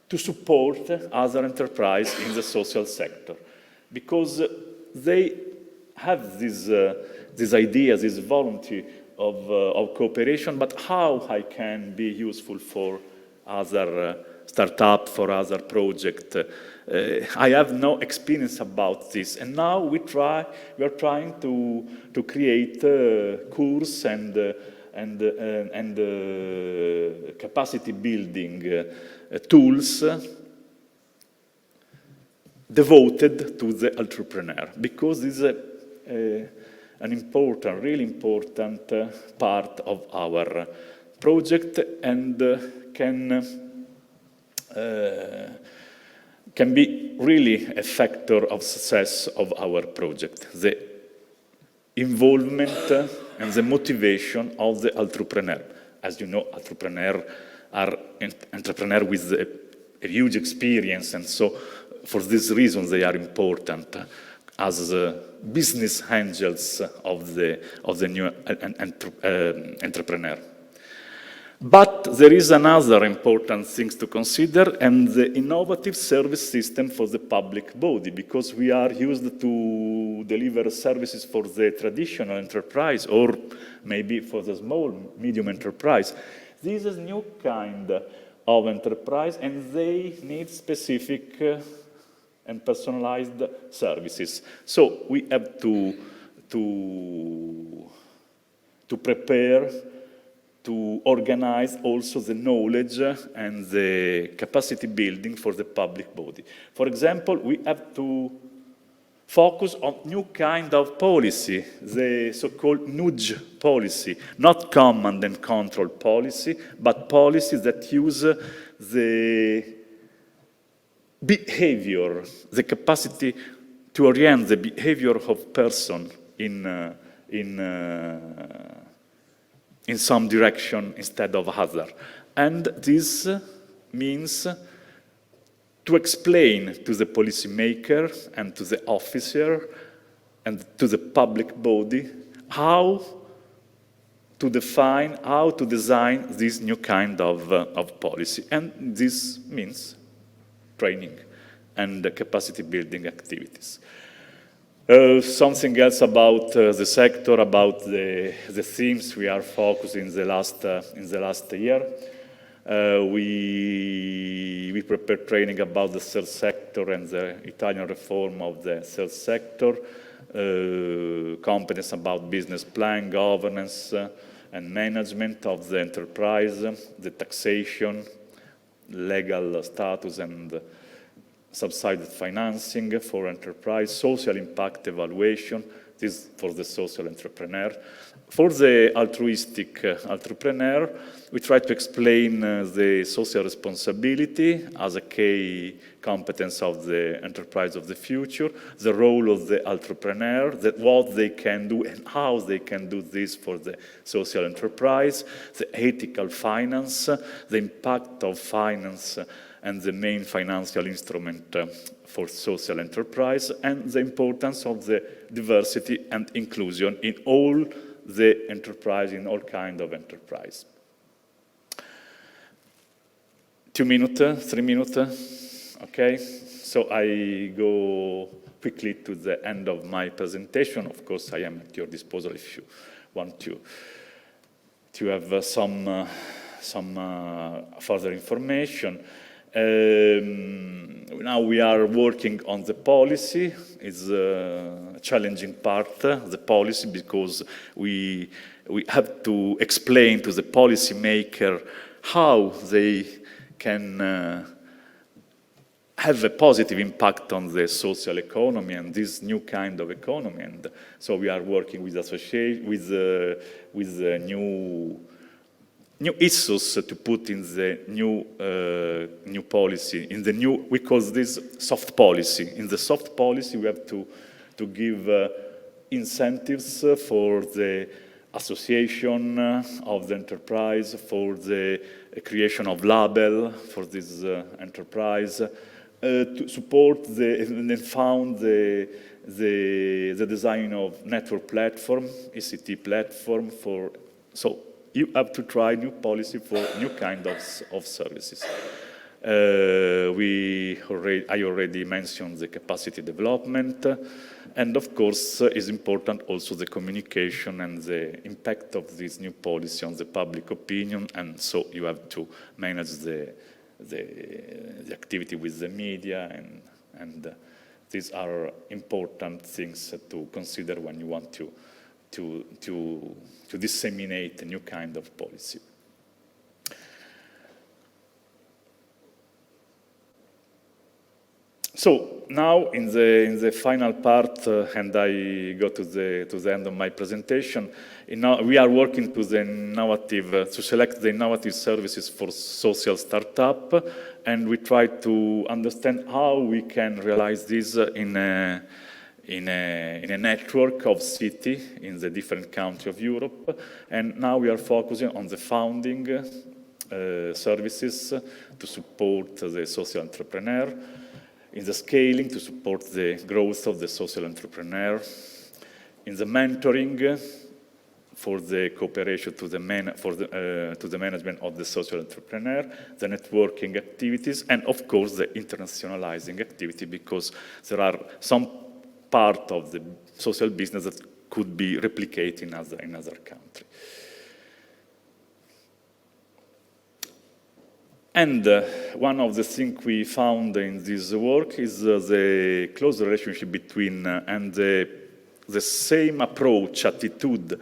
to support other enterprise in the social sector. Because they have this idea, this volunteer of cooperation, but how I can be useful for other startup, for other project. I have no experience about this, and now we are trying to create course and capacity building tools devoted to the entrepreneur, because this is an important, really important part of our project, and can be really a factor of success of our project. The involvement and the motivation of the entrepreneur. As you know, entrepreneurs are entrepreneurs with a huge experience, and so for this reason they are important as business angels of the new entrepreneur. But there is another important thing to consider, and the innovative service system for the public body, because we are used to deliver services for the traditional enterprise, or maybe for the small, medium enterprise. This is a new kind of enterprise, and they need specific and personalized services. So we have to prepare, to organize also the knowledge and the capacity building for the public body. For example, we have to focus on new kind of policy, the so-called nudge policy, not command and control policy, but policies that use the behavior, the capacity to orient the behavior of person in some direction instead of other. And this means to explain to the policymaker and to the officer and to the public body how to define, how to design this new kind of policy. And this means training and capacity building activities. Something else about the sector, about the themes we are focusing in the last year. We prepared training about the third sector and the Italian reform of the third sector, competence about business plan, governance, and management of the enterprise, the taxation, legal status and subsidized financing for enterprise, social impact evaluation, this for the social entrepreneur. For the altruistic entrepreneur, we try to explain the social responsibility as a key competence of the enterprise of the future, the role of the entrepreneur, what they can do and how they can do this for the social enterprise, the ethical finance, the impact of finance and the main financial instrument for social enterprise, and the importance of the diversity and inclusion in all the enterprise, in all kind of enterprise. 2 minutes, 3 minutes, okay? So I go quickly to the end of my presentation. Of course, I am at your disposal if you want to have some further information. Now we are working on the policy. It's a challenging part, the policy, because we have to explain to the policymaker how they can have a positive impact on the social economy and this new kind of economy. And so we are working with new issues to put in the new policy, in the new, we call this soft policy. In the soft policy, we have to give incentives for the association of the enterprise, for the creation of label for this enterprise, to support and found the design of network platform, ECT platform for, so you have to try new policy for new kind of services. I already mentioned the capacity development, and of course is important also the communication and the impact of this new policy on the public opinion, and so you have to manage the activity with the media, and these are important things to consider when you want to disseminate a new kind of policy. So now in the final part, and I go to the end of my presentation. We are working to select the innovative services for social startup, and we try to understand how we can realize this in a network of cities in the different countries of Europe. And now we are focusing on the founding services to support the social entrepreneur, in the scaling to support the growth of the social entrepreneur, in the mentoring for the cooperation to the management of the social entrepreneur, the networking activities, and of course the internationalizing activity, because there are some part of the social business that could be replicated in other countries. And one of the things we found in this work is the close relationship between and the same approach, attitude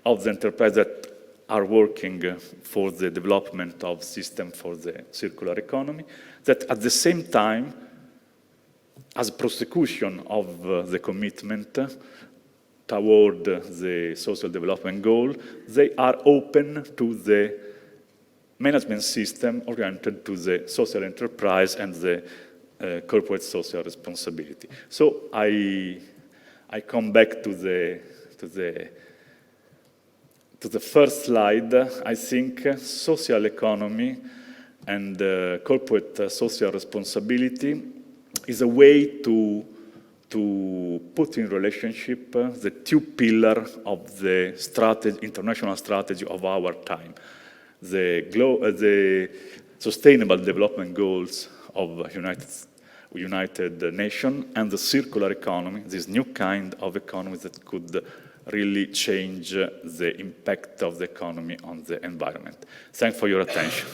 of the enterprise that are working for the development of system for the circular economy, that at the same time as a prosecution of the commitment toward the social development goal, they are open to the management system oriented to the social enterprise and the corporate social responsibility. So I come back to the first slide. I think social economy and corporate social responsibility is a way to put in relationship the two pillars of the international strategy of our time. The Sustainable Development Goals of United Nations and the circular economy, this new kind of economy that could really change the impact of the economy on the environment. Thanks for your attention.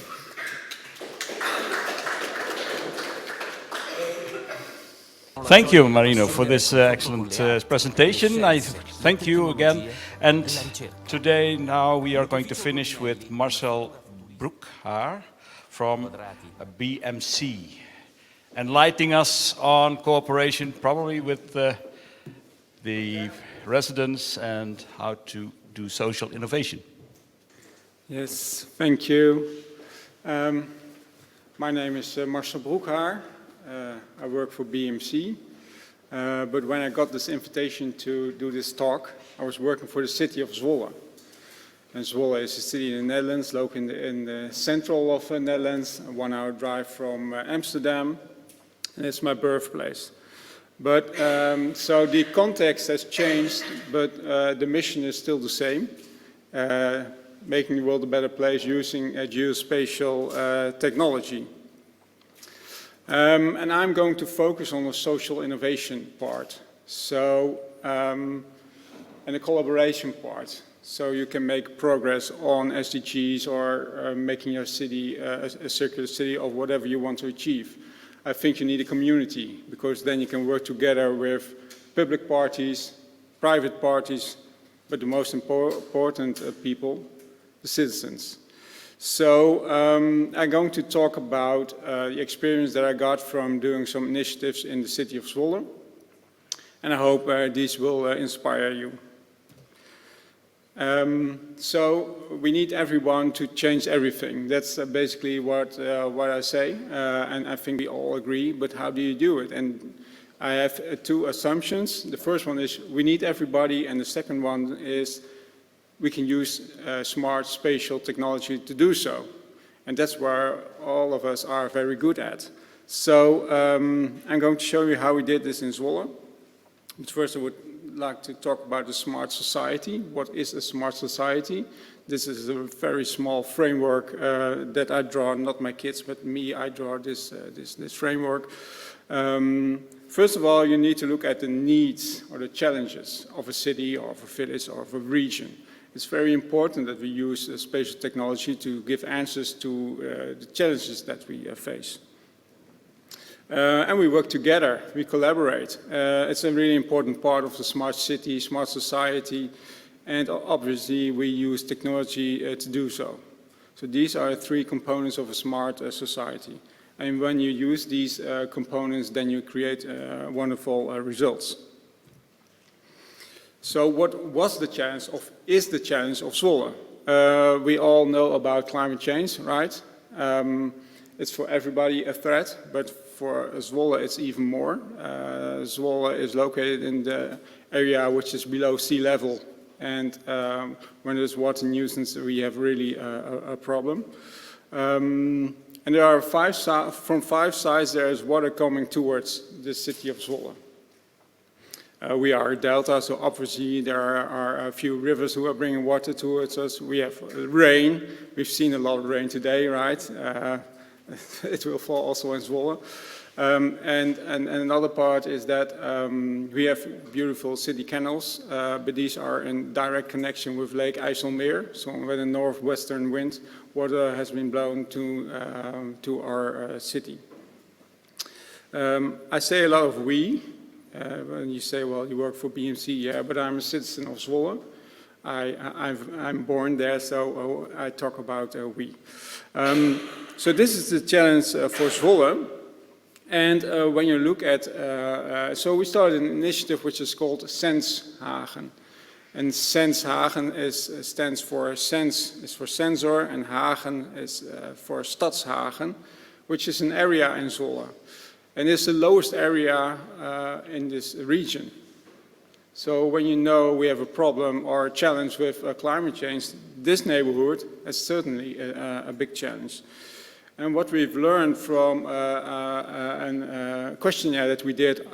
Thank you, Marino, for this excellent presentation. I thank you again. And today, now we are going to finish with Marcel Broekhaar from BMC, enlightening us on cooperation, probably with the residents and how to do social innovation. Yes, thank you. My name is Marcel Broekhaar. I work for BMC, but when I got this invitation to do this talk, I was working for the city of Zwolle. And Zwolle is a city in the Netherlands, located in the central of the Netherlands, a 1-hour drive from Amsterdam, and it's my birthplace. But so the context has changed, but the mission is still the same, making the world a better place using geospatial technology. And I'm going to focus on the social innovation part, so and the collaboration part, so you can make progress on SDGs or making your city a circular city or whatever you want to achieve. I think you need a community, because then you can work together with public parties, private parties, but the most important people, the citizens. So I'm going to talk about the experience that I got from doing some initiatives in the city of Zwolle, and I hope these will inspire you. So we need everyone to change everything. That's basically what I say, and I think we all agree, but how do you do it? And I have two assumptions. The first one is we need everybody, and the second one is we can use smart spatial technology to do so. And that's where all of us are very good at. So I'm going to show you how we did this in Zwolle. But first I would like to talk about the smart society. What is a smart society? This is a very small framework that I draw, not my kids, but me, I draw this framework. First of all, you need to look at the needs or the challenges of a city or of a village or of a region. It's very important that we use spatial technology to give answers to the challenges that we face. And we work together, we collaborate. It's a really important part of the smart city, smart society, and obviously we use technology to do so. So these are three components of a smart society. And when you use these components, then you create wonderful results. So what was the challenge of, is the challenge of Zwolle? We all know about climate change, right? It's for everybody a threat, but for Zwolle it's even more. Zwolle is located in the area which is below sea level, and when there's water nuisance we have really a problem. And there are from five sides there is water coming towards the city of Zwolle. We are a delta, so obviously there are a few rivers who are bringing water towards us. We have rain. We've seen a lot of rain today, right? It will fall also in Zwolle. And another part is that we have beautiful city canals, but these are in direct connection with Lake IJsselmeer. So when a northwestern wind, water has been blown to our city. I say a lot of we. When you say, well, you work for BMC, yeah, but I'm a citizen of Zwolle. I'm born there, so I talk about we. So this is the challenge for Zwolle, And when you look at, so we started an initiative which is called Sense Hagen. And Sense Hagen stands for sense is for sensor, and Hagen is for Stadshagen, which is an area in Zwolle. And it's the lowest area in this region. So when you know we have a problem or a challenge with climate change, this neighborhood is certainly a big challenge. And what we've learned from a questionnaire that we did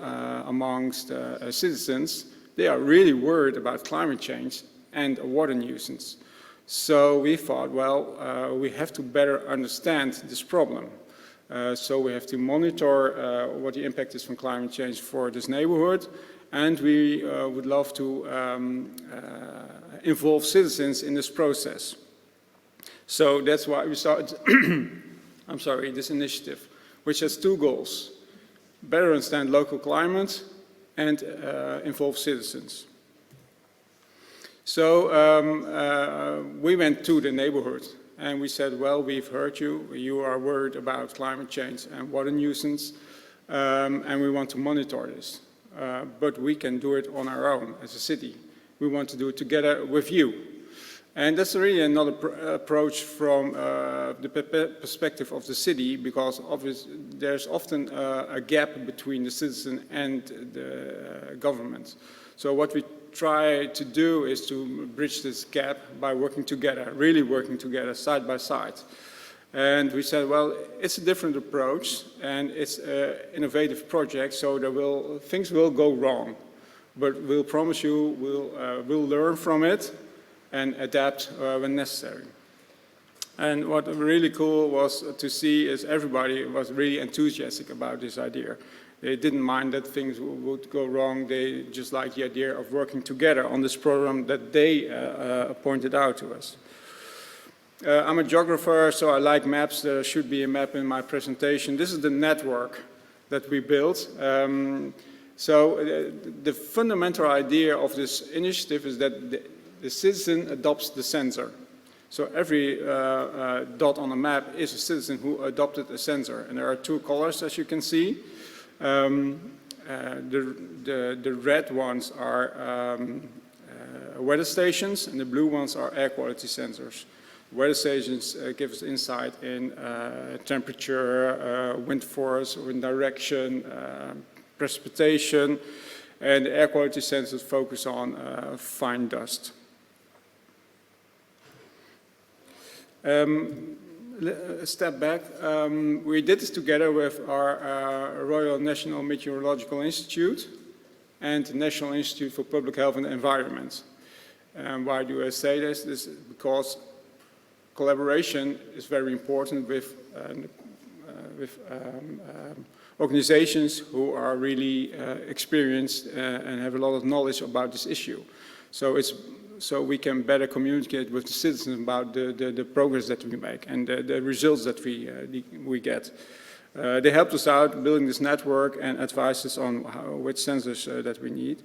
amongst citizens, they are really worried about climate change and water nuisance. So we thought, well, we have to better understand this problem. So we have to monitor what the impact is from climate change for this neighborhood, and we would love to involve citizens in this process. So that's why we started this initiative, which has two goals: better understand local climate and involve citizens. So we went to the neighborhood and we said, well, we've heard you. You are worried about climate change and water nuisance, and we want to monitor this. But we can do it on our own as a city. We want to do it together with you. And that's really another approach from the perspective of the city, because there's often a gap between the citizen and the government. So what we try to do is to bridge this gap by working together, really working together side by side. And we said, well, it's a different approach and it's an innovative project, so things will go wrong. But we'll promise you we'll learn from it and adapt when necessary. And what really cool was to see is everybody was really enthusiastic about this idea. They didn't mind that things would go wrong. They just liked the idea of working together on this program that they pointed out to us. I'm a geographer, so I like maps. There should be a map in my presentation. This is the network that we built. The fundamental idea of this initiative is that the citizen adopts the sensor. So every dot on the map is a citizen who adopted a sensor. And there are two colors, as you can see. The red ones are weather stations, and the blue ones are air quality sensors. Weather stations give us insight in temperature, wind force, wind direction, precipitation, and the air quality sensors focus on fine dust. A step back, we did this together with our Royal National Meteorological Institute and the National Institute for Public Health and Environment. And why do I say this? This is because collaboration is very important with organizations who are really experienced and have a lot of knowledge about this issue. So we can better communicate with the citizens about the progress that we make and the results that we get. They helped us out building this network and advised us on which sensors that we need.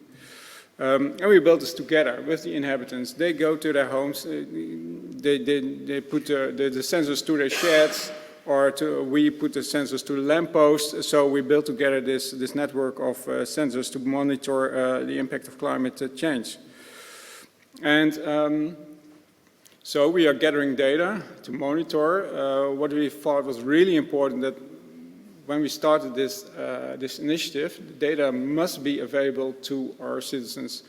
And we built this together with the inhabitants. They go to their homes, they put the sensors to their sheds, or we put the sensors to the lampposts. So we built together this network of sensors to monitor the impact of climate change. And so we are gathering data to monitor. What we thought was really important, that when we started this initiative, the data must be available to our citizens,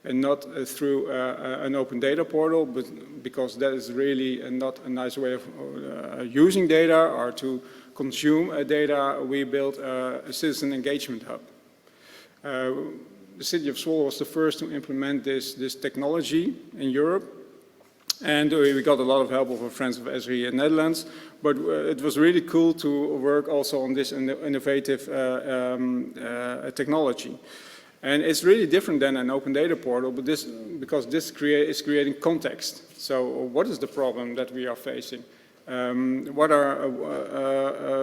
and not through an open data portal, but because that is really not a nice way of using data or to consume data. We built a citizen engagement hub. The city of Zwolle was the first to implement this technology in Europe, and we got a lot of help of our friends of Esri in the Netherlands. But it was really cool to work also on this innovative technology. And it's really different than an open data portal, but because this is creating context. So what is the problem that we are facing? What are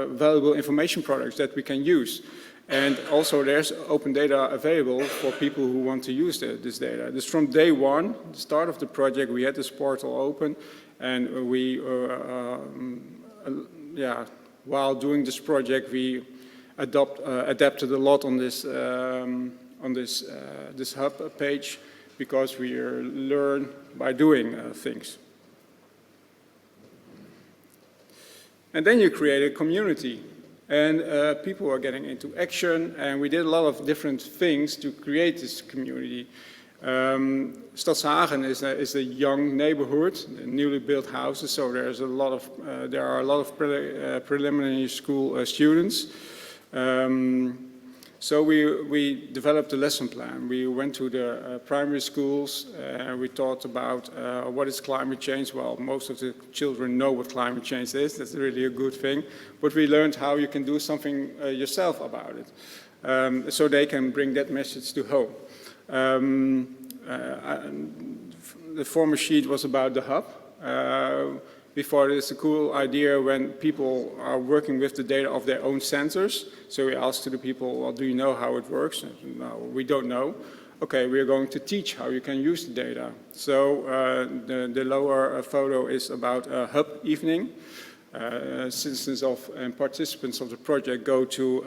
valuable information products that we can use? And also there's open data available for people who want to use this data. This from day one, the start of the project, we had this portal open, and we, while doing this project, we adapted a lot on this this hub page, because we learn by doing things. And then you create a community, and people are getting into action, and we did a lot of different things to create this community. Stadshagen is a young neighborhood, newly built houses, so there are a lot of preliminary school students. So we developed a lesson plan. We went to the primary schools, and we thought about what is climate change. Well, most of the children know what climate change is. That's really a good thing. But we learned how you can do something yourself about it, so they can bring that message to home. The former sheet was about the hub. Before, it's a cool idea when people are working with the data of their own sensors. So we asked to the people, well, do you know how it works? And, no, we don't know. Okay, we're going to teach how you can use the data. So the lower photo is about a hub evening. Citizens and participants of the project go to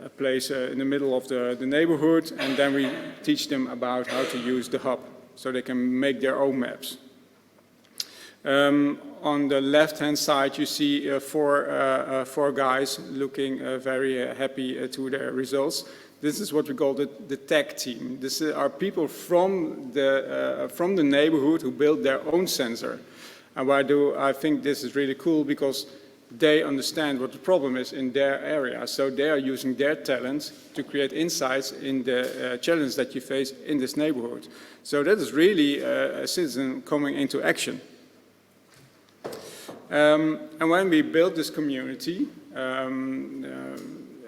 a place in the middle of the neighborhood, and then we teach them about how to use the hub, so they can make their own maps. On the left-hand side, you see four guys looking very happy to their results. This is what we call the tech team. This are people from the neighborhood who build their own sensor. And why do I think this is really cool? Because they understand what the problem is in their area. So they are using their talent to create insights in the challenge that you face in this neighborhood. So that is really a citizen coming into action. And when we built this community,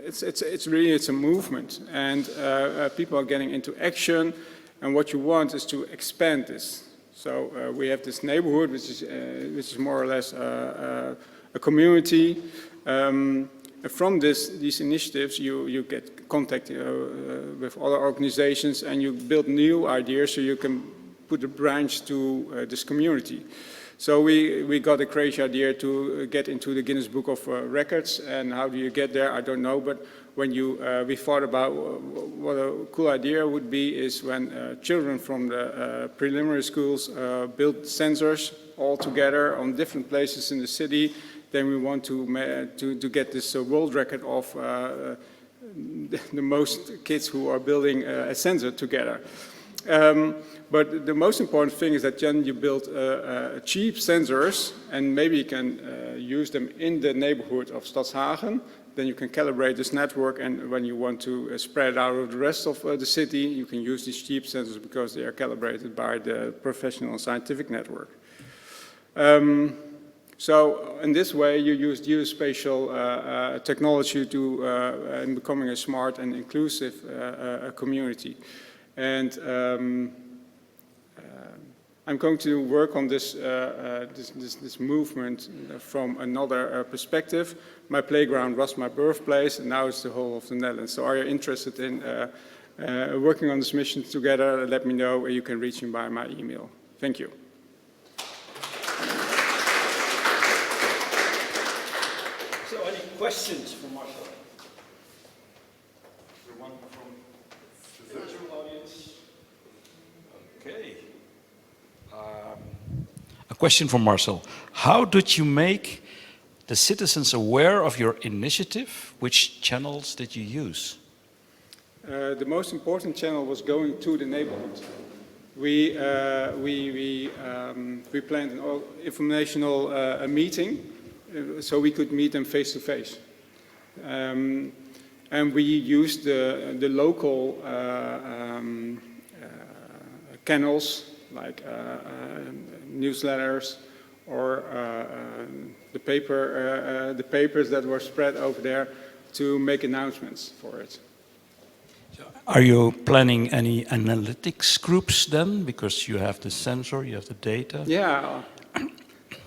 it's a movement, and people are getting into action, and what you want is to expand this. So we have this neighborhood, which is more or less a community. From these initiatives, you get contact with other organizations, and you build new ideas so you can put a branch to this community. So we got a crazy idea to get into the Guinness Book of Records, and how do you get there? I don't know, but when we thought about what a cool idea would be is when children from the preliminary schools build sensors all together on different places in the city. Then we want to get this world record of the most kids who are building a sensor together. But the most important thing is that then you build cheap sensors, and maybe you can use them in the neighborhood of Stadshagen. Then you can calibrate this network, and when you want to spread it out over the rest of the city, you can use these cheap sensors because they are calibrated by the professional scientific network. So in this way, you use geospatial technology to in becoming a smart and inclusive community. And I'm going to work on this movement from another perspective. My playground was my birthplace, and now it's the whole of the Netherlands. So are you interested in working on this mission together? Let me know. You can reach me by my email. Thank you. So any questions for Marcel? The one from the virtual audience? Okay. A question from Marcel. How did you make the citizens aware of your initiative? Which channels did you use? The most important channel was going to the neighborhood. We planned an informational meeting so we could meet them face to face. And we used the local channels like newsletters or the papers that were spread over there to make announcements for it. Are you planning any analytics groups then? Because you have the sensor, you have the data. Yeah,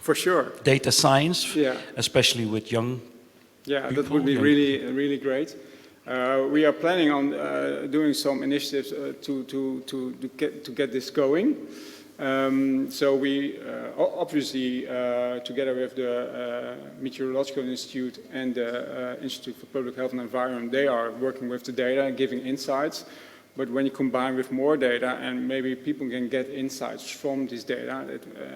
for sure. Data science, yeah. Especially with young Yeah, people, that would be really great. We are planning on doing some initiatives to get this going. So we obviously, together with the Meteorological Institute and the Institute for Public Health and Environment, they are working with the data, giving insights. But when you combine with more data, and maybe people can get insights from this data,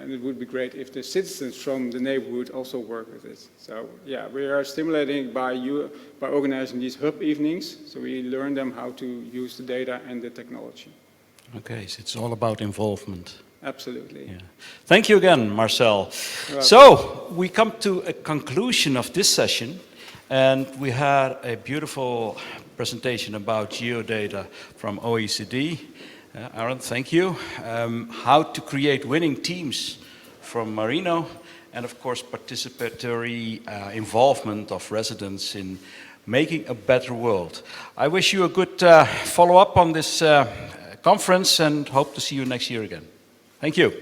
and it would be great if the citizens from the neighborhood also work with it. So yeah, we are stimulating by organizing these hub evenings, so we learn them how to use the data and the technology. Okay, so it's all about involvement. Absolutely. Yeah. Thank you again, Marcel. So we come to a conclusion of this session, and we had a beautiful presentation about geodata from OECD. Ahrend, thank you. How to create winning teams from Marino, and of course participatory involvement of residents in making a better world. I wish you a good follow-up on this conference and hope to see you next year again. Thank you.